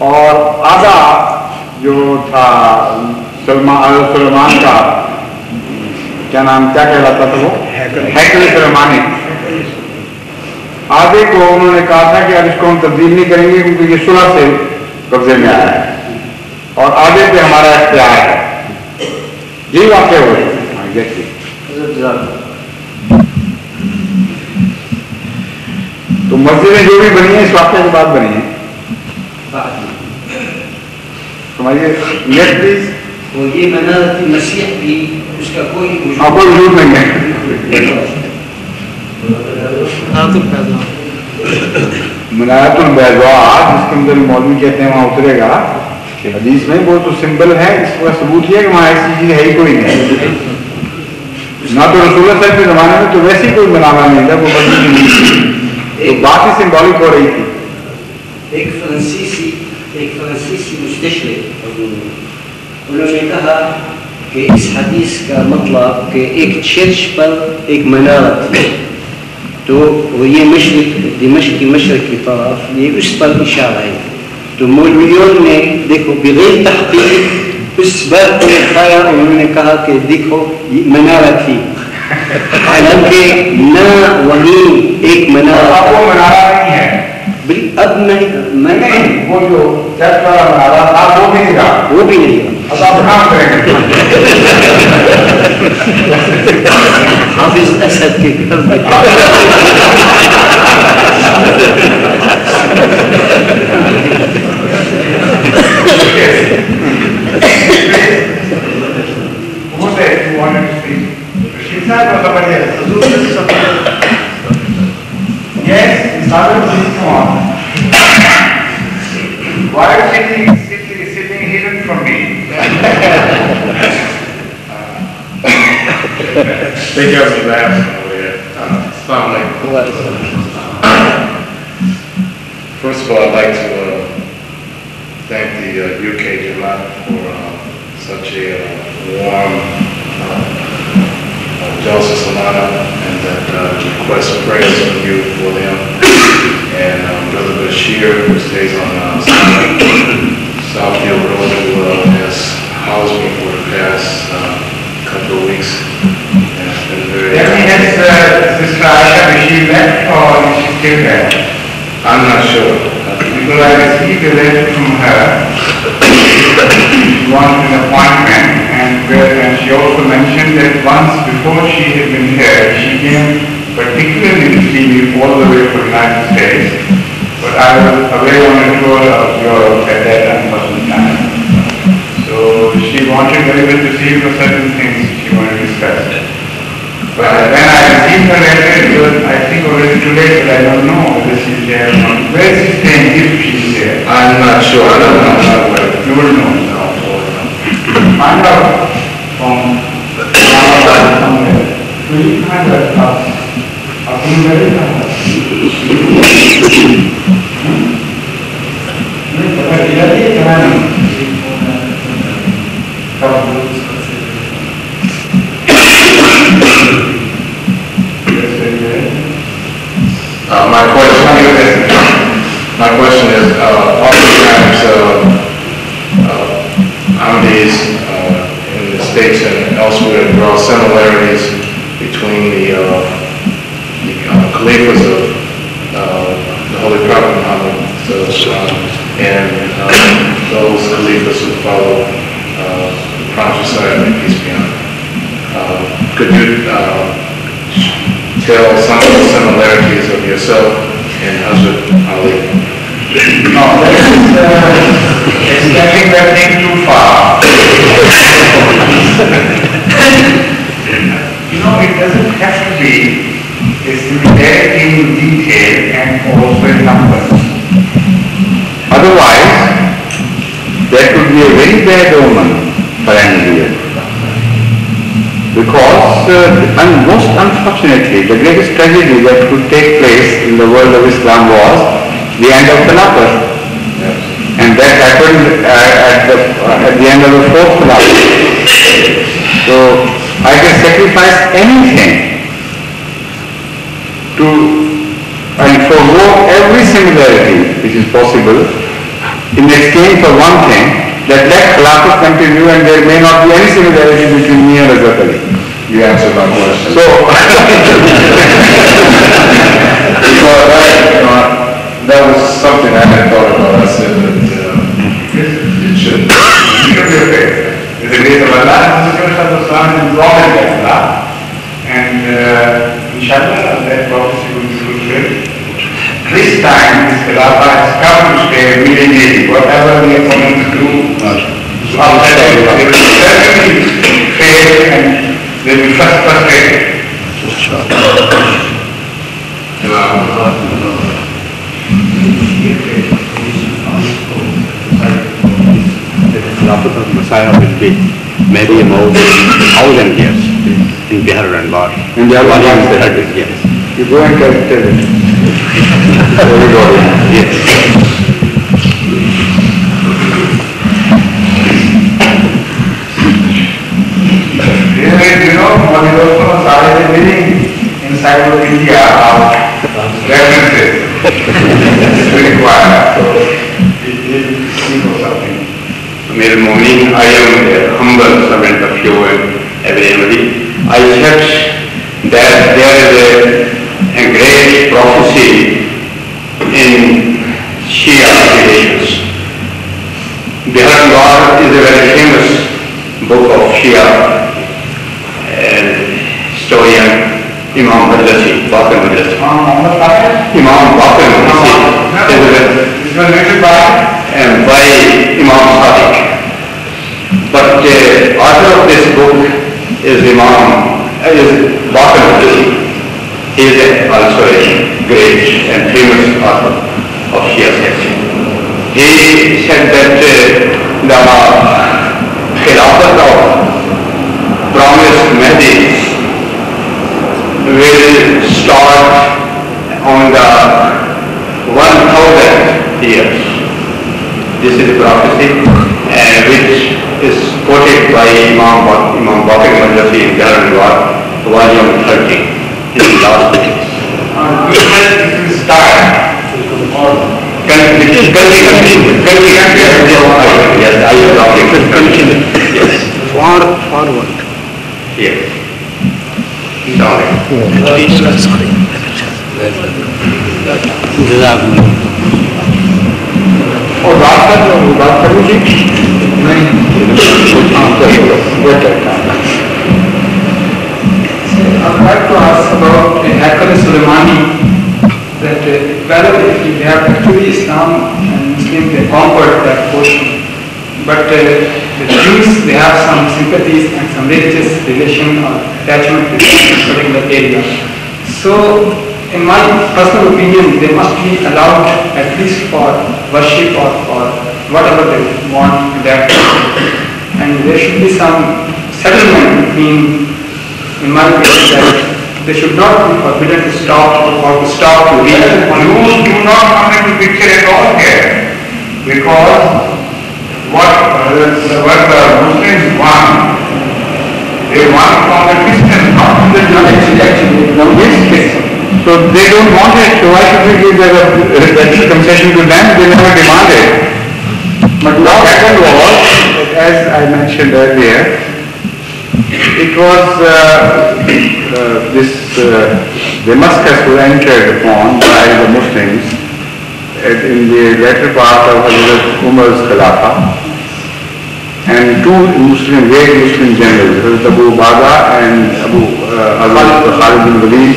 और आधा जो था सलमान का क्या नाम क्या कहलाता था वो हैकल सलमानी, आधे को उन्होंने कहा था कि अब इसको हम तब्दील नहीं करेंगे क्योंकि ये सुलह से कब्जे में आया है और आधे पे हमारा इख्तियार है। यही वाक़या हुए। तो मस्जिदें जो भी बनी है इस वाक़े के बाद बनी है। समझिए नेक्स्ट प्लीज। वो ये मनारत मसीह भी उसका कोई वजूद नहीं है। मनारतुल बैज़ा जिसके अंदर मौलवी कहते हैं वहाँ उतरेगा कि हदीस में वो तो सिंबल है, इसका सबूत ये है कि वहाँ ऐसी चीज है ही कोई नहीं। ना तो रसूल सल्लल्लाहु के ज़माने में तो वैसे ही कोई बनावा नहीं था, वो तो बात ही सिंबॉलिक हो रही थी। एक फ्रांसीसी मुस्तशरिक उन्होंने कहा कि इस हदीस का मतलब कि एक चर्च पर एक मनारत थी, तो ये मशरिक दिमश्क की मशरक की तरफ ये उस पर इशारा है। तो मौलवियों ने देखो बगैर तहकीक उस बात को दिखाया, उन्होंने कहा कि देखो ये मनारा थी, हालांकि ना वहीं एक मनारा वो मनारा नहीं है। अब नहीं वो जो चर्च वाला मनारा था वो भी नहीं रहा। अब आप काम करेंगे हाफिज असद के घर में Why is sitting hidden from me? They got me laughing over here. Assalamu alaikum. First of all, I'd like to thank the UK Jamaat for such a warm Joseph Salana, and that request prayers from you for them. And Brother Bashir, who stays on Southfield Road, who has housed me for the past couple of weeks. And it's been very... Has Sister Aisha Bashir left or is she still there? I'm not sure. Because I received a letter from her. She wanted an appointment, and she also mentioned that once before she had been here, she came particularly to see me all the way from the United States, but I was away on a tour of Europe at that unfortunate time. So she wanted very much to see for certain things she wanted to discuss. But then I received her letter, it was I think already too late, but I don't know whether she's there or not. Where is she staying if she's there? I'm not sure. I don't know. You will know. Find out from somewhere. Will you find that out? My question is, oftentimes elsewhere draw similarities between the caliphs of the Holy Prophet Muhammad and those caliphs who follow the Prophet Messiah, peace be on him. Could you tell some of the similarities of yourself and Hazrat Ali? No, that is extending that thing too far. It doesn't have to be a similarity in detail and also in numbers. Otherwise, there could be a very bad omen for an individual. Because, and most unfortunately, the greatest tragedy that could take place in the world of Islam was the end of Khilafat. Yes. And that happened at the end of the fourth Khilafat. So, I can sacrifice anything to and forego every similarity which is possible in exchange for one thing, that let Khilafat continue and there may not be any similarity between me and Hazrat Ali. You answered my question. So, that was something I hadn't thought about. I said that it should be okay. It's the grace of Allah, and the Prophet is prophet of Allah, and inshallah that prophecy will be fulfilled. This time, this Khilafah has come to stay willingly. Whatever the opponents do, after that, they will certainly fail and they will be frustrated. Khilafat of Messiah will be maybe more than 1,000 years in Bihar and Bar. In the other one, yes. You go and tell it. Everybody. Yes. What is also started living inside of India of references. It's required. So it will something. Amir Mu'min, I am a humble servant of you and everybody. I said that there is a great prophecy in Shia relations. Bihar is a very famous book of Shia historian Imam Baqir Majlisi. Imam Baqir Majlisi is written by Imam Sadiq. But the author of this book is Baqir Majlisi. He is also a great and famous author of Shia section. He said that the Khilafat of promised Mahdi will start on the 1000th year. This is a prophecy which is quoted by Imam Baqir Majlisi in Bihar, volume 30, in the last pages. It will start. Continue. Yes, I will talk. Continue. Yes. Forward. Yes. Sorry. और बात कर लीजिए नहीं I'd like to ask about Haikal Suleimani, that whether they have actually Islam and Muslim, they conquered that portion, but the Jews, they have some sympathies and some religious relation or attachment with this particular area. So, in my personal opinion, they must be allowed at least for worship or for whatever they want in that. And there should be some settlement between, in my opinion, that they should not be forbidden to stop or to stop to read. Jews do not come into picture at all here, because what the Muslims want, they want from the Christians, not from the Jews. So they don't want it, so why should we give that concession to them? They never demanded. But what happened was, as I mentioned earlier, It was Damascus was entered upon by the Muslims in the latter part of Hazrat Umar's Khilafah, and two great Muslim generals, Hazrat Abu Ubada and Hazrat Khalid bin Walid,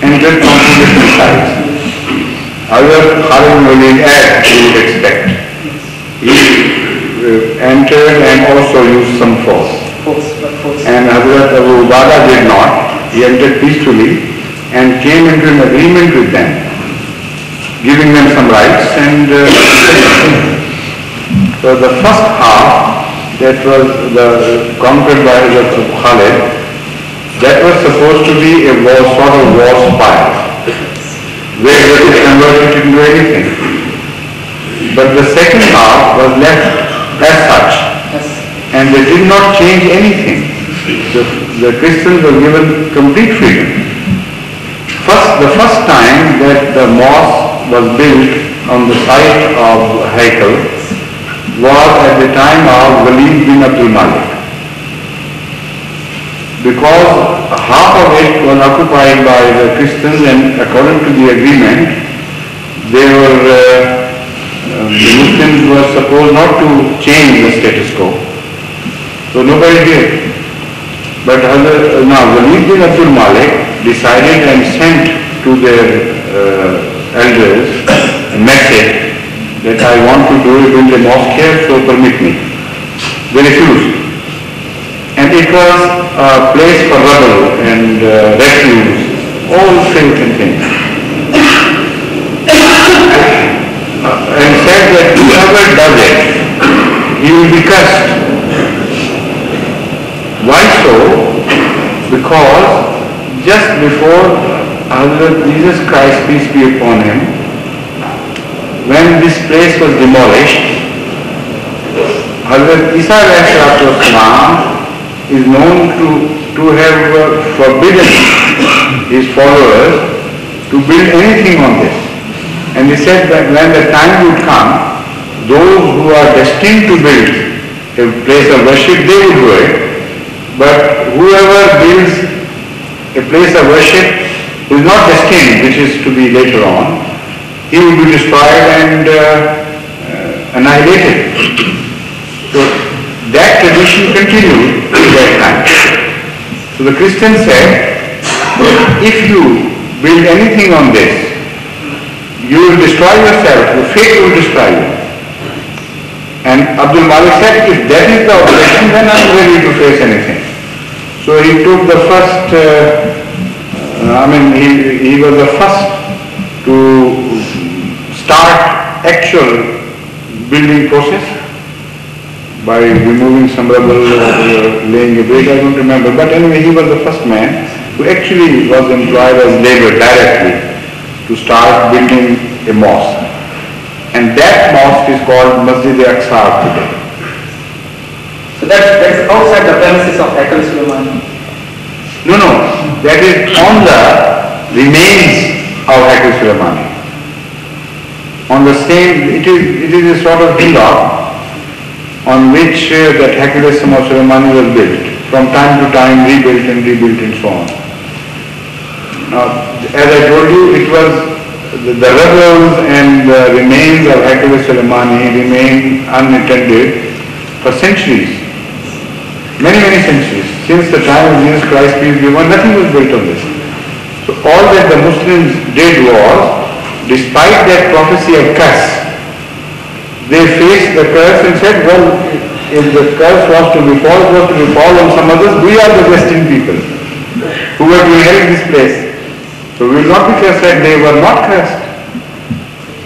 entered from two different sides. Hazrat Khalid bin Walid, as you would expect, he entered and also used some force. And Hazrat Abu Ubada did not. He entered peacefully and came into an agreement with them, giving them some rights. And so the first half, that was conquered by Hazrat Khalid, that was supposed to be a sort of war spire, where they could convert it into anything. But the second half was left as such, and they did not change anything. The Christians were given complete freedom. The first time that the mosque was built on the site of Haikal was at the time of Walid bin Abdul Malik, because half of it was occupied by the Christians, and according to the agreement, the Muslims were supposed not to change the status quo. So nobody did. But Walid bin Abdul Malik decided and sent to their elders a message that I want to build a mosque here, so permit me. They refused. And it was a place for rubble and refuse, all filth and things. And said that whoever does it, he will be cursed. Why so? Because just before Hazrat Jesus Christ, peace be upon him, when this place was demolished, Hazrat Isa is known to have forbidden his followers to build anything on this. And he said that when the time would come, those who are destined to build a place of worship, they will do it. But whoever builds a place of worship is not destined, which is to be later on, he will be destroyed and annihilated. So that tradition continued to that time. So the Christians said, if you build anything on this, you will destroy yourself, the fate will destroy you. And Abdul Malik said, if that is the objection, then I am ready to face anything. So he took the first, he was the first to start actual building process by removing some rubble or laying a brick, I don't remember. But anyway, he was the first man who actually was employed as labor directly to start building a mosque. And that mosque is called Masjid Aqsa today. So that's outside the premises of Haikal Suleimani? No, that is on the remains of Haikal Suleimani. On the same, it is a sort of hillock on which that Haikal Suleimani was built. From time to time rebuilt and so on. Now, as I told you, it was the rebels and the remains of Haikal Suleimani remain unattended for centuries. Many centuries. Since the time of Jesus Christ, peace be upon him, nothing was built on this. So all that the Muslims did was, despite that prophecy of curse, they faced the curse and said, well, if the curse was to befall on some others, we are the destined people who were to inherit this place. So we will not be cursed, and they were not cursed.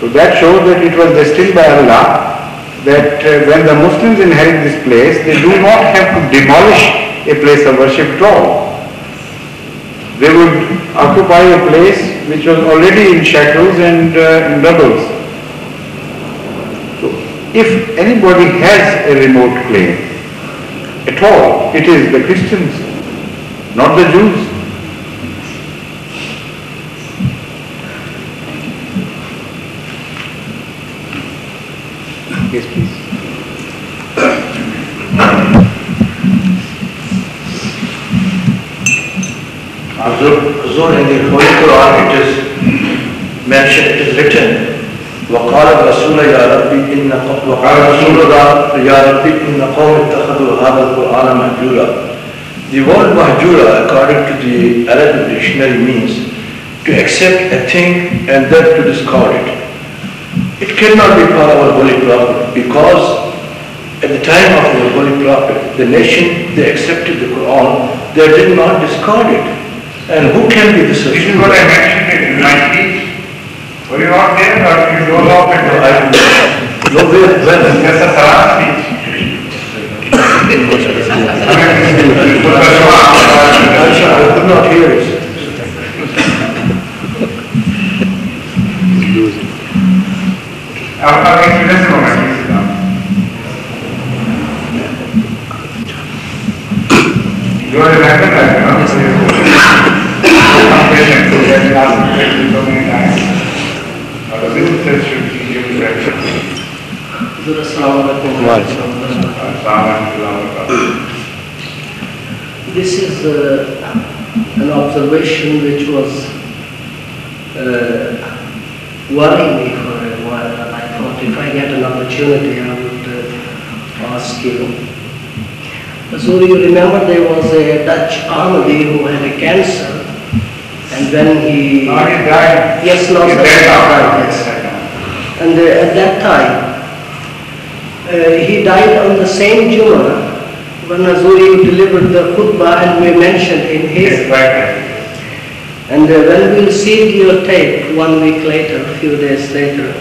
So that shows that it was destined by Allah that when the Muslims inherit this place, they do not have to demolish a place of worship at all. They would occupy a place which was already in shackles and in rubbles. So if anybody has a remote claim at all, it is the Christians, not the Jews. Yes, please. Huzur, in the Holy Quran it is mentioned, it is written, وَقَالَ الرَّسُولَ يَا رَبِّ إِنَّ قَوْمِ اتَّخَذُوا هَذَا الْقُرْآنَ مَهْجُورًا. The word mahjura, according to the Arabic dictionary, means to accept a thing and then to discard it. It cannot be for our Holy Prophet, because at the time of our Holy Prophet, the nation, they accepted the Quran, they did not discard it. And who can be this? This is what I mentioned in my speech. Were you not there, or you don't know it? No, when? That's a Salah speech. I could not hear it. Okay, just a moment, please sit down. You are remember that, you know? Some patients who get asked questions so many times. The visitors should give you direction. This is an observation which was worrying me for a while, and I thought if I get an opportunity I would ask you. So you remember there was a Dutch Ahmadi who had a cancer, and when he died. Yes, he died. Yes. And at that time, he died on the same Jummah when Hazuri delivered the khutbah, and we mentioned him here. Yes, right. And when we'll see your tape 1 week later, a few days later,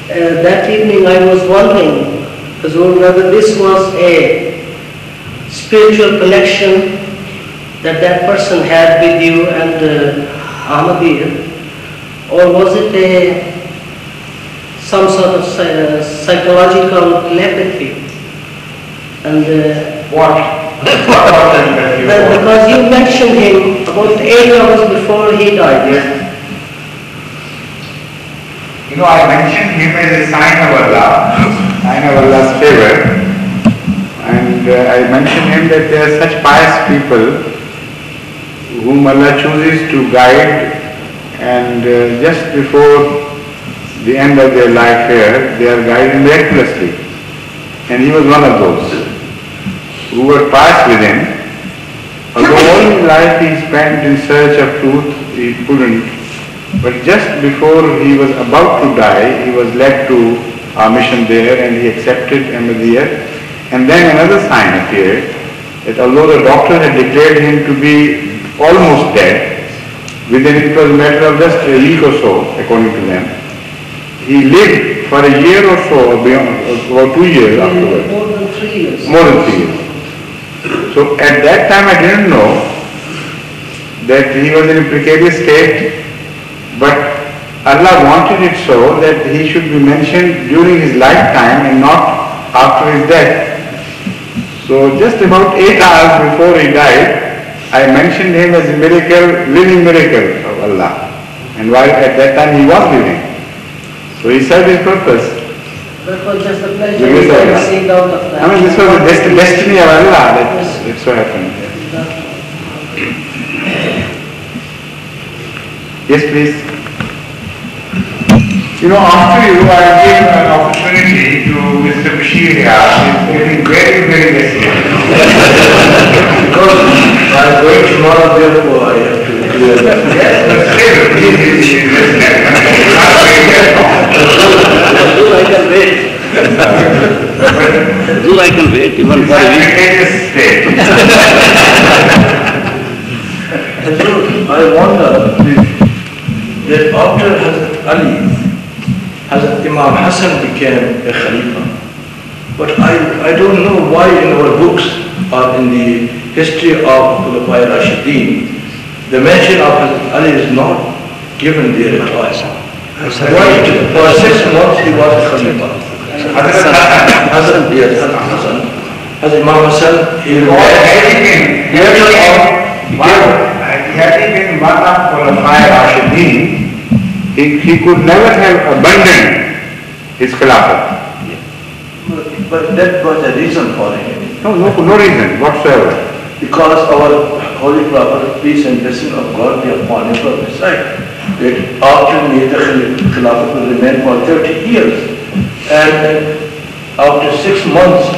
that evening I was wondering, Hazur, whether this was a spiritual connection that that person had with you and Ahmadiyya, or was it some sort of psychological telepathy? And what? Because you mentioned him about 8 hours before he died. Yes. You know, I mentioned him as a sign of Allah, sign of Allah's favor, and I mentioned him that there are such pious people whom Allah chooses to guide, and just before the end of their life here, they are guided miraculously. And he was one of those who were pious with him. Although all his life he spent in search of truth, he couldn't. But just before he was about to die, he was led to our mission there, and he accepted Ahmadiyya. And then another sign appeared, that although the doctor had declared him to be almost dead, within it was a matter of just a week or so, according to them, he lived for a year or so, or beyond, about 2 years afterwards. More than 3 years. More than 3 years. So at that time I didn't know that he was in a precarious state, but Allah wanted it so that he should be mentioned during his lifetime and not after his death. So just about 8 hours before he died, I mentioned him as a miracle, living miracle of Allah. And while at that time he was living. So he served his purpose. That was just a pleasure we received out of that. I mean, this was the destiny of Allah that it so happened. Yes, please. You know, after you, I gave an opportunity to Mr. Bashir here. He's getting very, very restless. Because I'm going tomorrow, therefore I have to clear that. Yes, but still, he's restless. I can wait. I can wait even for a week. I wonder that after Hazrat Ali, Hazrat Imam Hassan became a Khalifa. But I don't know why in our books or in the history of Khulafai Rashidin, the mention of Hazrat Ali is not given there at all. Why? For 6 months he was a Khalifa. Hassan, yes, Hassan. Hazrat Imam Hassan, he had he been one of Khulafai Rashidin, he could never have abandoned his Khilafat. But that was a reason for him. No reason whatsoever. because our Holy Prophet, peace and blessing of God be upon him, prophesied that after me the Khilafat will remain for 30 years. And after 6 months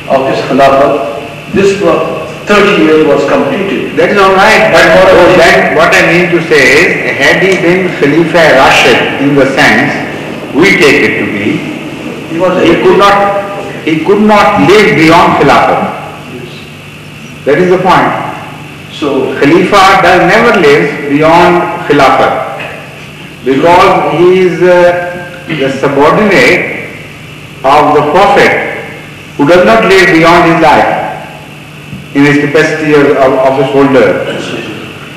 of his Khilafat, this 30 years was completed. That is all right, but what I mean to say is, had he been Khalifa Rashid in the sense we take it to be, he could not live beyond Khilafat. That is the point. So Khalifa never lives beyond Khilafat because he is the subordinate of the Prophet who does not live beyond his life in his capacity of office holder.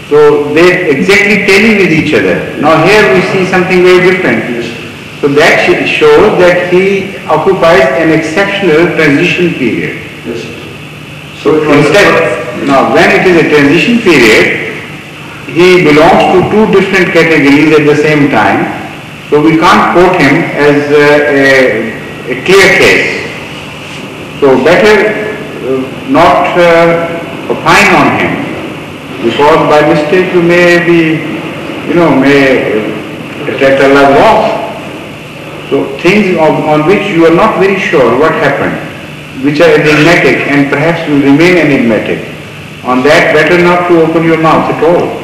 So they exactly telling with each other. Now here we see something very different. So that shows that he occupies an exceptional transition period. So instead, now when it is a transition period, he belongs to two different categories at the same time. So we can't quote him as a clear case. So better not opine on him, because by mistake you may attract Allah's wrath. So things on which you are not very sure what happened, which are enigmatic and perhaps will remain enigmatic, on that better not to open your mouth at all.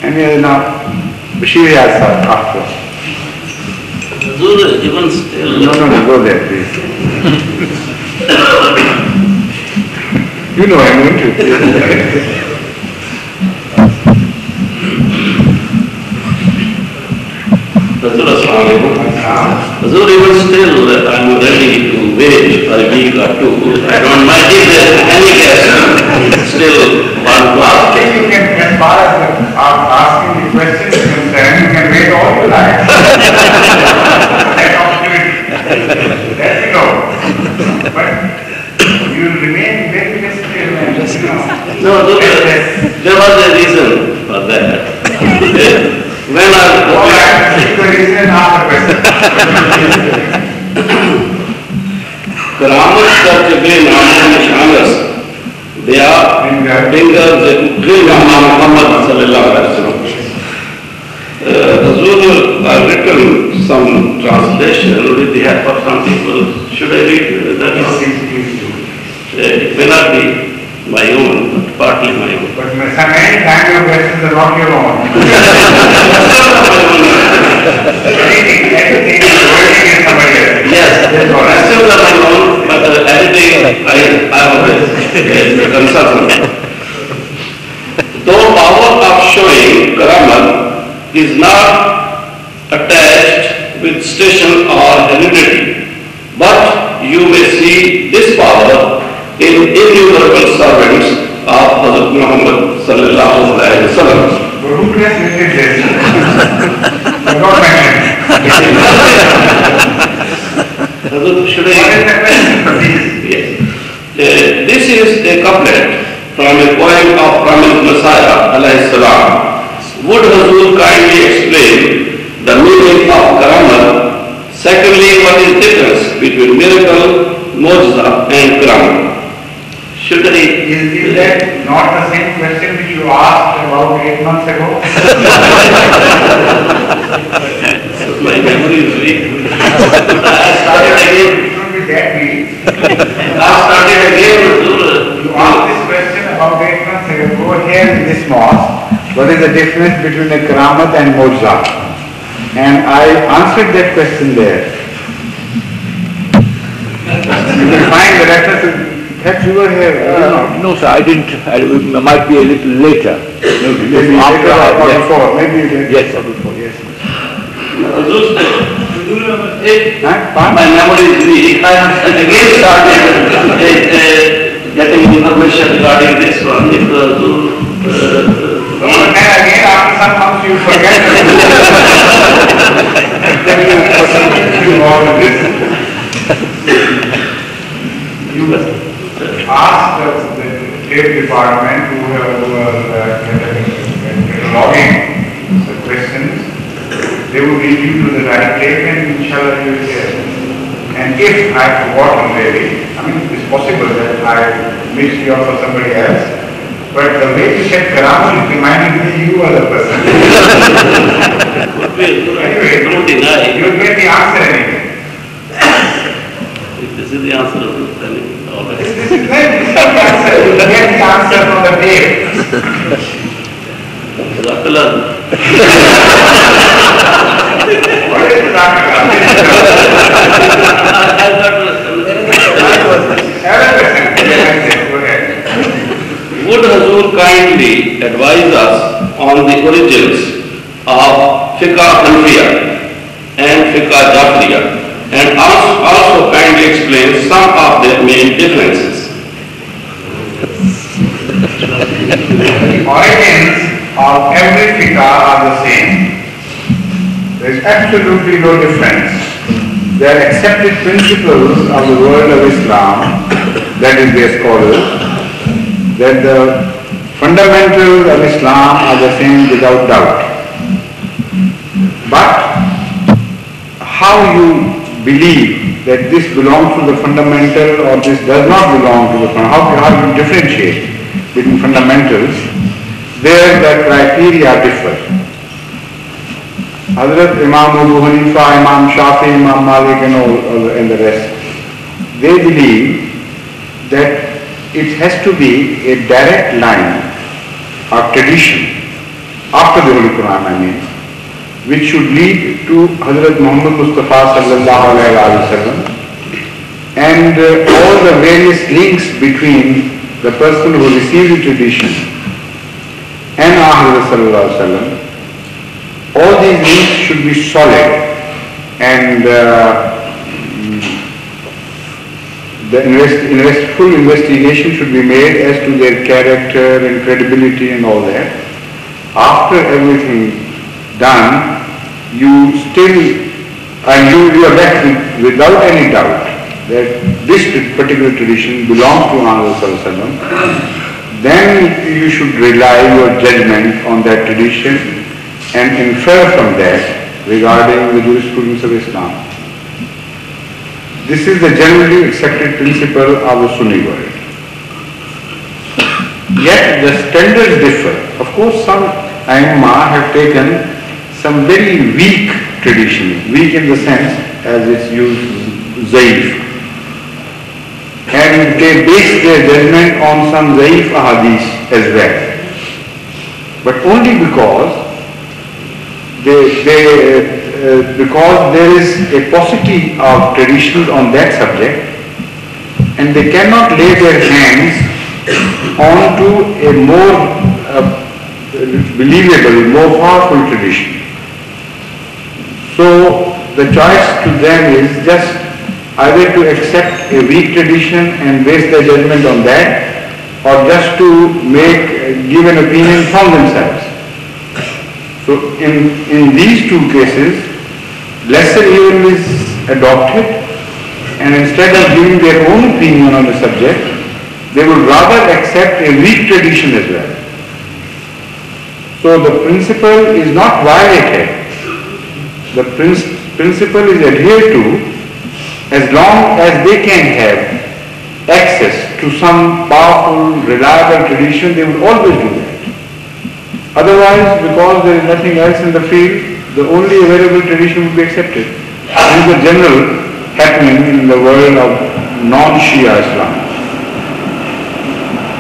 Any other now? Bashir Yasar after. Even still. No, go there, please. You know I'm going to. Hazur, even still, I'm ready to wait for a week or two. I don't mind if there is any guest still one class. You can, as far as asking the question is concerned, you can wait all your life. That opportunity. There you go. But you will remain very mystical and No, there was a reason for that. When the reason after question. Karamat Sarjabin Aman Nishanas, they are fingers that bring Muhammad sallallahu alaihi wasallam. Hazur, I've written some translation with the help of some people. Should I read that? It may not be my own, but partly my own. But many times your questions are not your own. Everything is working in somebody else. Yes, questions are my own, but editing I always consult. Though power of showing Karamat is not attached with station or heredity, but you may see this power in innumerable servants of Hazrat Muhammad sallallahu alaihi wasallam. But who translated this? Not mentioned. Should I? Yes. This is a couplet from a poem of Promised Messiah alayhi salam. Would Hazur kindly explain the meaning of Karamat? Secondly, what is the difference between miracle, mu'jiza and Karamat? Should I? Is that not the same question which you asked about 8 months ago? My memory is weak. I started again. It should be that weak. I started again. You asked this question about 8 months ago here in this mosque. What is the difference between a Karamat and Mu'jiza? And I answered that question there. You will find the reference. Perhaps you were here. No, sir, I didn't. I might be a little later. Maybe after or before. Maybe you did. Yes, sir. Before. Yes. My memory is weak. I again started getting information regarding this one. But then again, after some months, you forget. Then you continue on with this. You ask the State Department who are cataloging the questions, they will lead you to the right place and inshallah you will hear. And And if I've forgotten really, I mean, it's possible that I mixed you up for somebody else, but the way you said Karamul reminded me you were the person. Anyway, don't deny. You'll get the answer anyway. If this is the answer, then all right. This is the answer. You'll get the answer from the tape. Rakalan. What is Rakalan? Would Hazur kindly advise us on the origins of Fiqh Hanafiya and Fiqh Jafriya, and also kindly explain some of their main differences? The origins of every fiqh are the same. There is absolutely no difference. They are accepted principles of the world of Islam, that is their scholars, that the fundamentals of Islam are the same without doubt. But how you believe that this belongs to the fundamental or this does not belong to the fundamental, how you differentiate between fundamentals, there the criteria differ. Hazrat Imam Abu Hanifa, Imam Shafi, Imam Malik and the rest, they believe that it has to be a direct line of tradition after the Holy Quran, I mean, which should lead to Hazrat Muhammad Mustafa sallallahu alayhi wa sallam, and all the various links between the person who received the tradition and Hazrat sallallahu alayhi wa sallam. All these links should be solid, and the full investigation should be made as to their character and credibility and all that. After everything done, you are left without any doubt that this particular tradition belongs to Muhammad sallallahu alaihi wasallam. Then you should rely your judgment on that tradition and infer from that regarding the jurisprudence of Islam. This is the generally accepted principle of the Sunni world. Yet the standards differ. Of course, some Aimma have taken some very weak traditions, weak in the sense as it's used, zaif. And they base their judgment on some zaif ahadith as well. But only because because there is a paucity of traditions on that subject, and they cannot lay their hands onto a more believable, more powerful tradition. So the choice to them is just either to accept a weak tradition and base their judgment on that, or just to give an opinion from themselves. So in these two cases, lesser evil is adopted, and instead of giving their own opinion on the subject, they would rather accept a weak tradition as well. So the principle is not violated. The principle is adhered to as long as they can have access to some powerful, reliable tradition. They would always do that. Otherwise, because there is nothing else in the field, the only available tradition would be accepted. This is the general happening in the world of non-Shia Islam.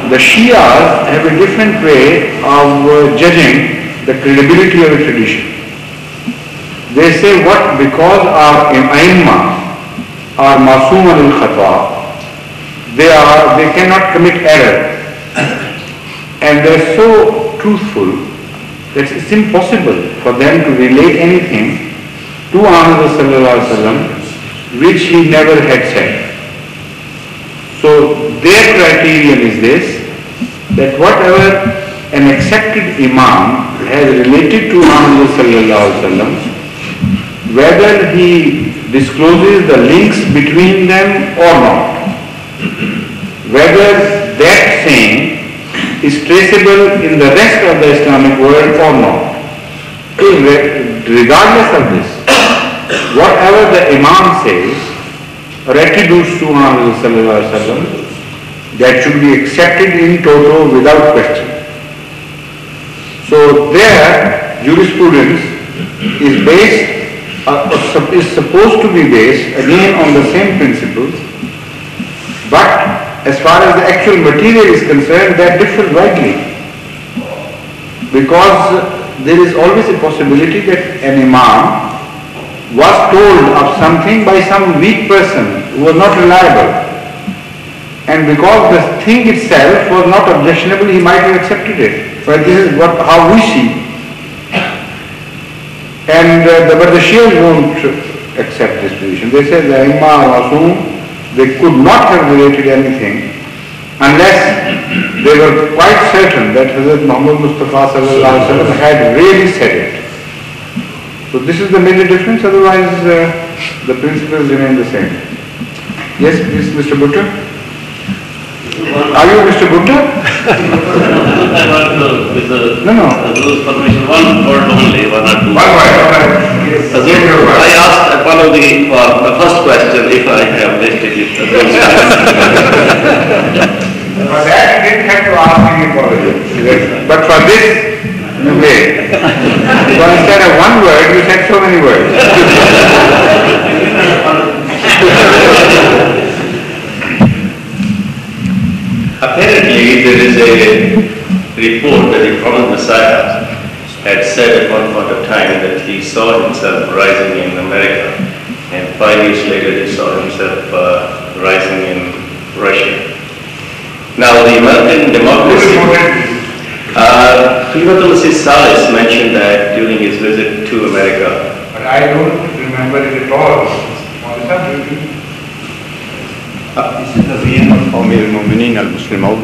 The Shias have a different way of judging the credibility of a tradition. They say because our Aimma are Masoom al-Khata, they cannot commit error, and they are so truthful that it's impossible for them to relate anything to Muhammad sallallahu alaihi wasallam which he never had said. So their criterion is this, that whatever an accepted Imam has related to Muhammad sallallahu alaihi wasallam, whether he discloses the links between them or not, whether that saying is traceable in the rest of the Islamic world or not. Regardless of this, whatever the Imam says, retributes to Muhammad sallallahu alaihi wasallam, that should be accepted in toto without question. So their jurisprudence is based, is supposed to be based again on the same principles, but as far as the actual material is concerned, that differs widely. Because there is always a possibility that an imam was told of something by some weak person who was not reliable. And because the thing itself was not objectionable, he might have accepted it. But this is how we see. And but the Shias won't accept this position. They say the Imam Masoom, they could not have related anything unless they were quite certain that Hazrat Muhammad Mustafa sallallahu alaihi wasallam had really said it. So this is the major difference, otherwise the principles remain the same. Yes, please, Mr. Bhutta? Are you Mr. Bhutta? I want to, with the Hazrat's permission, one word only, one or two. One word. I asked one of the first question, if I have listed it. For that you didn't have to ask any apology. But for this, you may. So instead of one word, you said so many words. Apparently, there is a report that the Prophet Messiah had said at one point of time that he saw himself rising in America, and 5 years later he saw himself rising in Russia. Now, the American democracy, Khalifatul Masih Salis mentioned that during his visit to America. But I don't remember it at all. This is the vision of Amir al-Mu'mineen al-Muslimaun,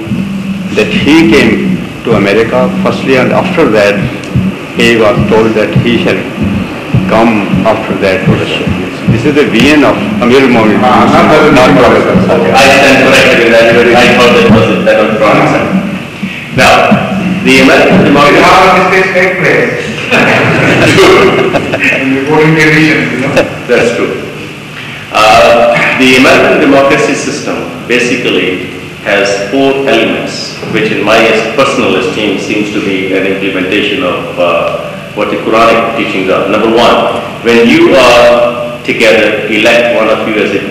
that he came to America firstly, and after that he was told that he shall come after that to Russia. This is the vision of Amir al-Mu'mineen, not Prophet. Okay, I stand corrected in that. I thought that was wrong. Now, the American democracy. How does this take place? In the voting division, That's true. The American democracy system basically has 4 elements, which in my personal esteem seems to be an implementation of what the Quranic teachings are. Number 1, when you are together, elect one of you as a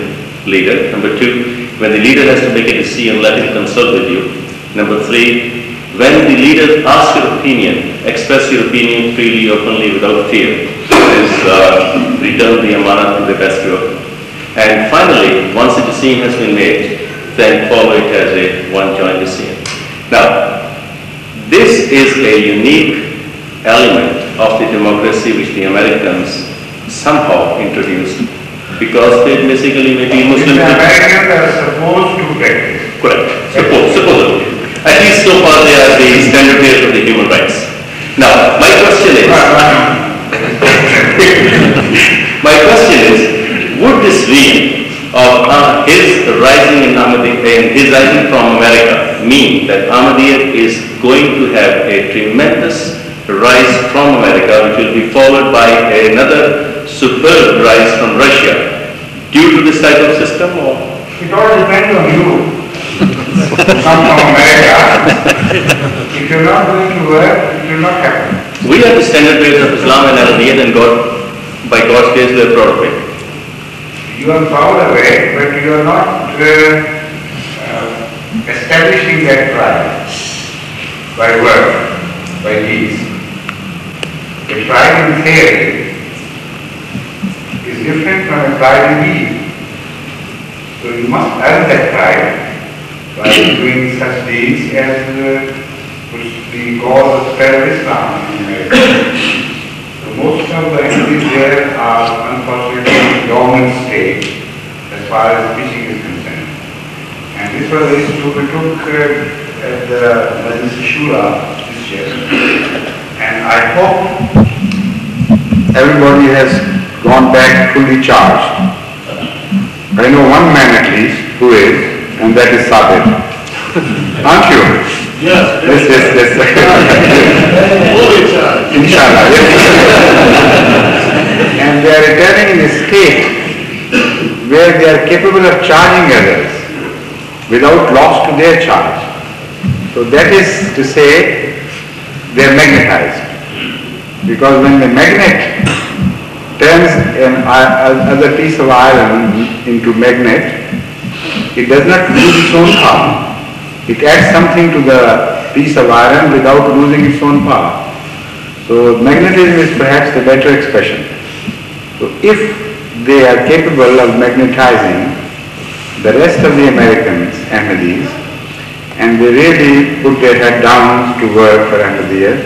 leader. Number 2, when the leader has to make a decision, let him consult with you. Number 3, when the leader asks your opinion, express your opinion freely, openly, without fear. That is, return the amanah to the best work. And finally, once a decision has been made, then follow it as a one joint decision. Now, this is a unique element of the democracy which the Americans somehow introduced, because they basically may be Muslim. The Americans are supposed to practice. Correct. Supposedly. At least so far they are the standard bearers of the human rights. Now, my question is, would this vision of his rising his rising from America mean that Ahmadiyya is going to have a tremendous rise from America, which will be followed by another superb rise from Russia due to this type of system? Or? It all depends on you. Come from America. If you're not going to work, it will not happen. We are the standard bearers of Islam and Ahmadiyya, and by God's grace, we are proud of it. You are proud of it, but you are not establishing that pride by work, by deeds. The pride in theory is different from a pride in deed. So you must earn that pride by doing such deeds as would be cause of spread of Islam in America. So most of the entities there are unfortunately dormant state as far as fishing is concerned. And this was the issue we took at the Majlis Shura this year. And I hope everybody has gone back fully charged. I know one man at least who is, and that is Sabir. Aren't you? Yes. Yes. Inshallah. Yes. And they are returning in a state where they are capable of charging others without loss to their charge. So that is to say, they are magnetized. Because when the magnet turns another piece of iron into magnet, it does not lose its own power. It adds something to the piece of iron without losing its own power. So magnetism is perhaps the better expression. So if they are capable of magnetizing the rest of the Americans, Ahmadis, and they really put their head down to work for Ahmadiyya,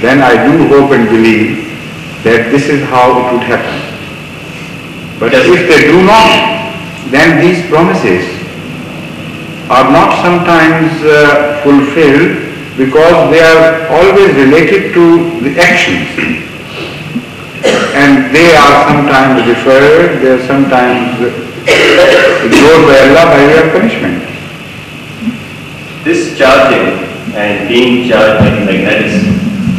then I do hope and believe that this is how it would happen. But if they do not, then these promises are not sometimes fulfilled because they are always related to the actions. And they are sometimes deferred, they are sometimes ignored by Allah by way of punishment. This charging and being charged by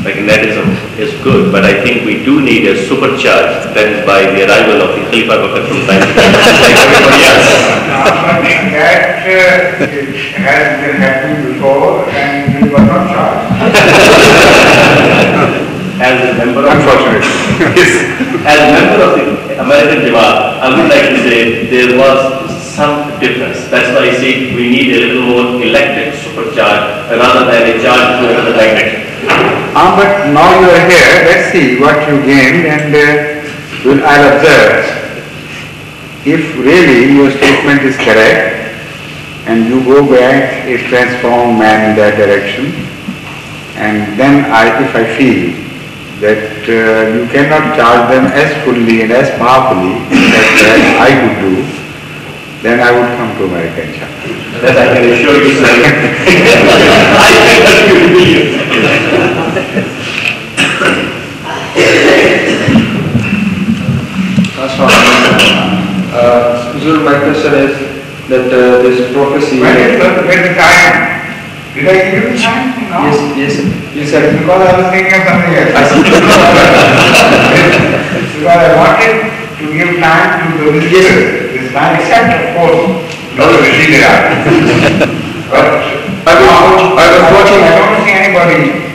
magnetism is good, but I think we do need a supercharge, that is by the arrival of the Khalifa Bakr from time to time, like everybody else. That has been happening before and we were not charged. As a member of as a member of the American Jamaat, I would like to say there was some difference. That's why I say we need a little more electric supercharge rather than a charge over the magnet. But now you are here, let's see what you gained, and I'll observe. If really your statement is correct and you go back a transformed man in that direction, and then if I feel that you cannot charge them as fully and as powerfully as I could do, then I would come to America, inshallah. That I can assure you, sir. I can assure you. My question is that this prophecy... Where is the time? Did I give you time? No. Yes, you said... Because I was thinking of something else. Because I wanted to give time to the visitors. This time, except of course, not the visitors. But I was watching... I don't see anybody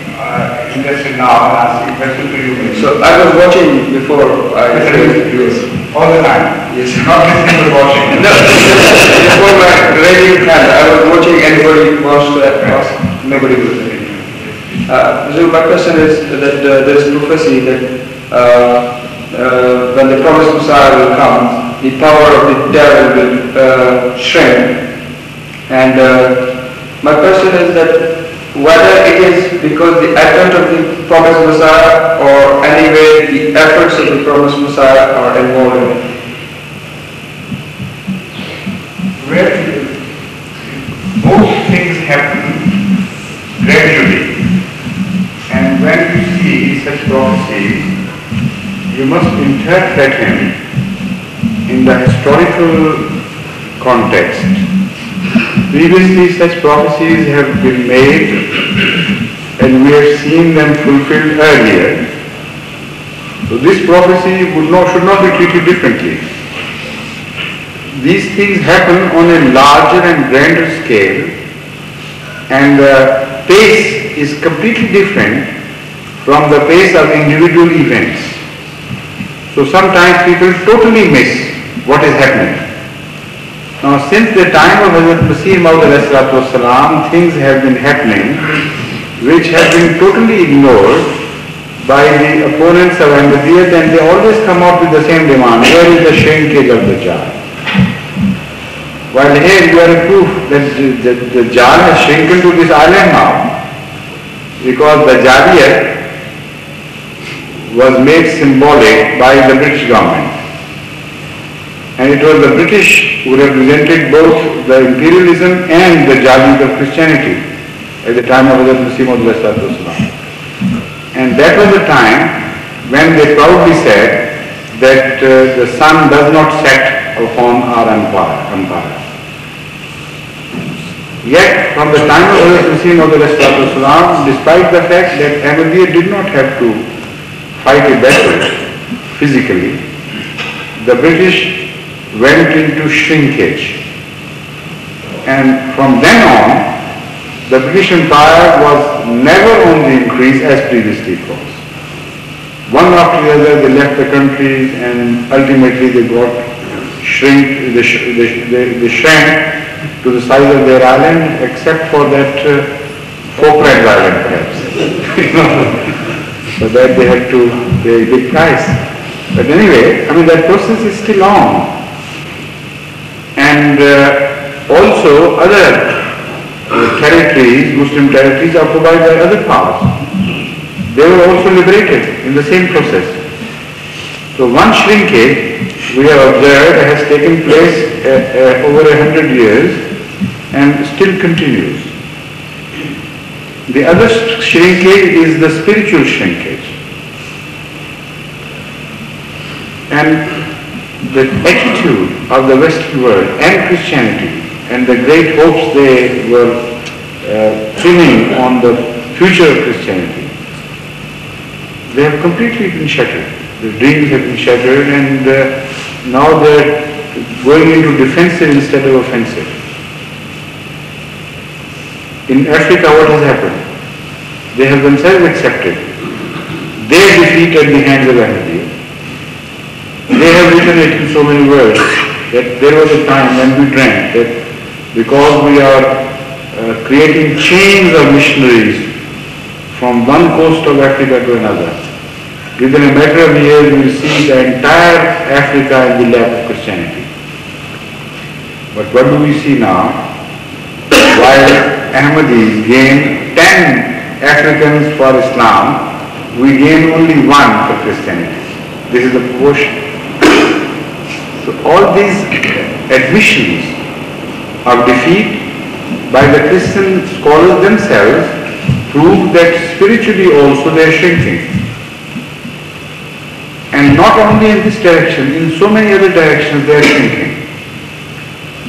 interested now and asking questions to you. So I was watching before I all the time. Yes. Not listening but watching. No. Before my radio hand, I was watching anybody wants to ask. Nobody was listening. So my question is that there is prophecy that when the promised Messiah will come, the power of the devil will shrink. And my question is that whether it is because the advent of the promised Messiah or anyway the efforts of the promised Messiah are involved in it. Well, most things happen gradually. And when you see such prophecies, you must interpret him in the historical context. Previously, such prophecies have been made and we have seen them fulfilled earlier. So this prophecy should not be treated differently. These things happen on a larger and grander scale, and the pace is completely different from the pace of individual events. So sometimes people totally miss what is happening. Now, since the time of Hazrat Masih Maud things have been happening which have been totally ignored by the opponents of Ahmadiyyat, and they always come out with the same demand: where is the shrinkage of the jar? While here you are a proof that the jar has shrunken to this island now, because the Jariyat was made symbolic by the British government. And it was the British who represented both the imperialism and the Jariyat of Christianity at the time of Hazrat Masih Maud. And that was the time when they proudly said that the sun does not set upon our empire. Yet, from the time of Hazrat Masih Maud, despite the fact that Ahmadiyya did not have to fight a battle physically, the British went into shrinkage. And from then on, the British Empire was never on the increase as previously it was. One after the other, they left the countries, and ultimately they got they shrank to the size of their island, except for that Falkland Island, perhaps. So that they had to pay a big price. But anyway, I mean, that process is still on. And also other territories, Muslim territories, occupied by other powers. They were also liberated in the same process. So one shrinkage we have observed has taken place over 100 years and still continues. The other shrinkage is the spiritual shrinkage. And the attitude of the Western world and Christianity and the great hopes they were pinning on the future of Christianity, they have completely been shattered. The dreams have been shattered, and now they're going into defensive instead of offensive. In Africa, what has happened? They have themselves accepted their defeat at the hands of Ahmadiyya. They have written it in so many words that there was a time when we dreamt that because we are creating chains of missionaries from one coast of Africa to another, within a matter of years we will see the entire Africa in the lap of Christianity. But what do we see now? While Ahmadis gain 10 Africans for Islam, we gain only 1 for Christianity. This is the proportion. So all these admissions of defeat by the Christian scholars themselves prove that spiritually also they are shrinking. And not only in this direction, in so many other directions they are shrinking.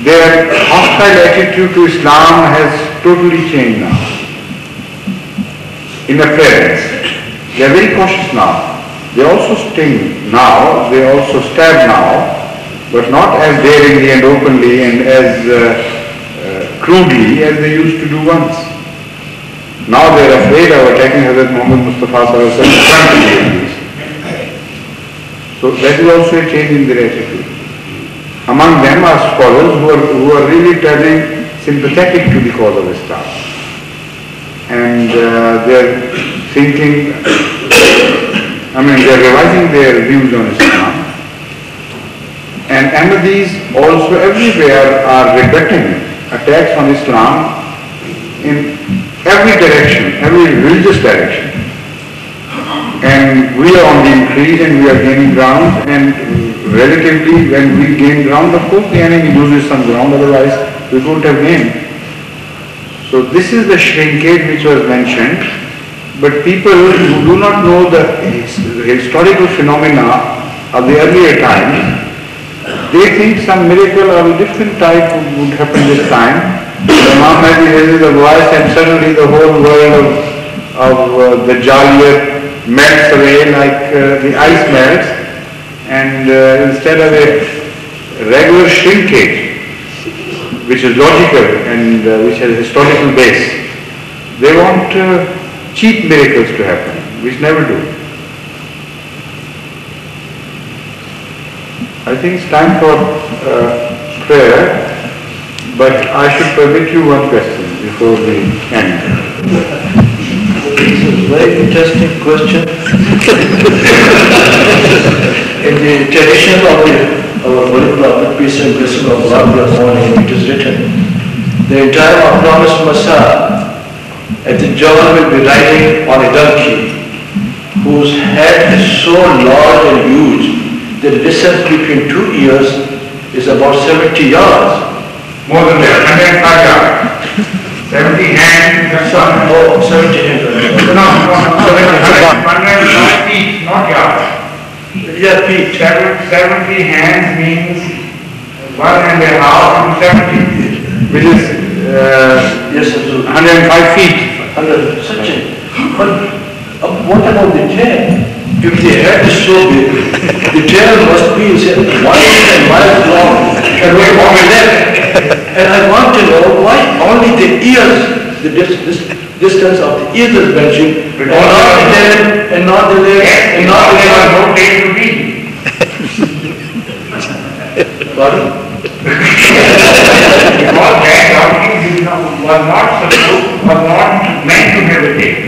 Their hostile attitude to Islam has totally changed now. In appearance, they are very cautious now. They also sting now, they also stab now, but not as daringly and openly and as crudely as they used to do once. Now they are afraid of attacking Hazrat Muhammad Mustafa Sallallahu Alaihi Wasallam. So that is also a change in their attitude. Among them are scholars who are really turning sympathetic to the cause of Islam. And they are thinking, they are revising their views on Islam. And Ahmadis also everywhere are rebutting attacks on Islam in every direction, every religious direction. And we are on the increase and we are gaining ground, and relatively when we gain ground, of course the enemy loses some ground, otherwise we couldn't have gained. So this is the shrinkage which was mentioned, but people who do not know the historical phenomena of the earlier times, they think some miracle of a different type would happen this time. The Imam Mahdi raises the voice and suddenly the whole world of the Jaliyat melts away like the ice melts, and instead of a regular shrinkage, which is logical and which has a historical base, they want cheap miracles to happen, which never do. I think it's time for prayer, but I should permit you one question before we end. This is a very interesting question. In the tradition of our Holy Prophet, peace and blessing of Allah be upon him, it is written, the entire promised Messiah at the Jawal will be riding on a donkey whose head is so large and huge that the distance between 2 ears is about 70 yards. More than that, 105 yards. 70 hands, 70 hands. No, 105 feet, not yards. Yeah, feet. 70 hands means 1.5 into 70, which is yes, 105 feet. But what about the chair? If the head is so big, the tail must be miles and miles long and way on the left. And I want to know why only the ears, the distance of the ears is mentioned, and not the tail, and not the legs, and not the tail. No tail to be. Pardon? Because that donkey was not meant to have a tail.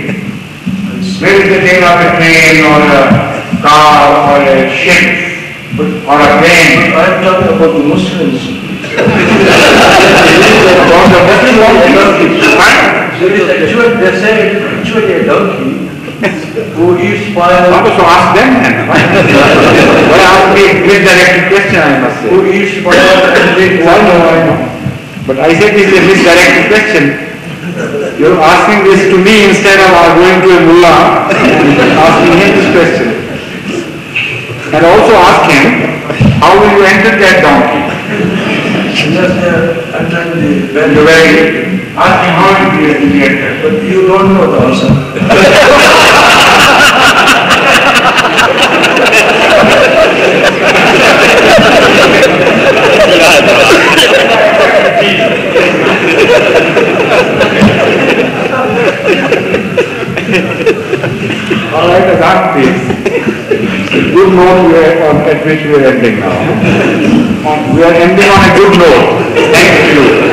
Where is the tail of a train or a car or a ship or a plane? I am talking about the Muslims. They say it is actually a donkey who eats fire. So ask them then. Why ask me a misdirected question, I must say. Who eats fire and drink I water. know. But I said this is a misdirected question. You're asking this to me instead of going to a mullah and asking him this question. And also ask him, how will you enter that donkey? Just enter the You very ask him how will you enter. but you don't know the answer. All right, Azan, please. Good note at which we are ending now. We are ending on a good note. Thank you.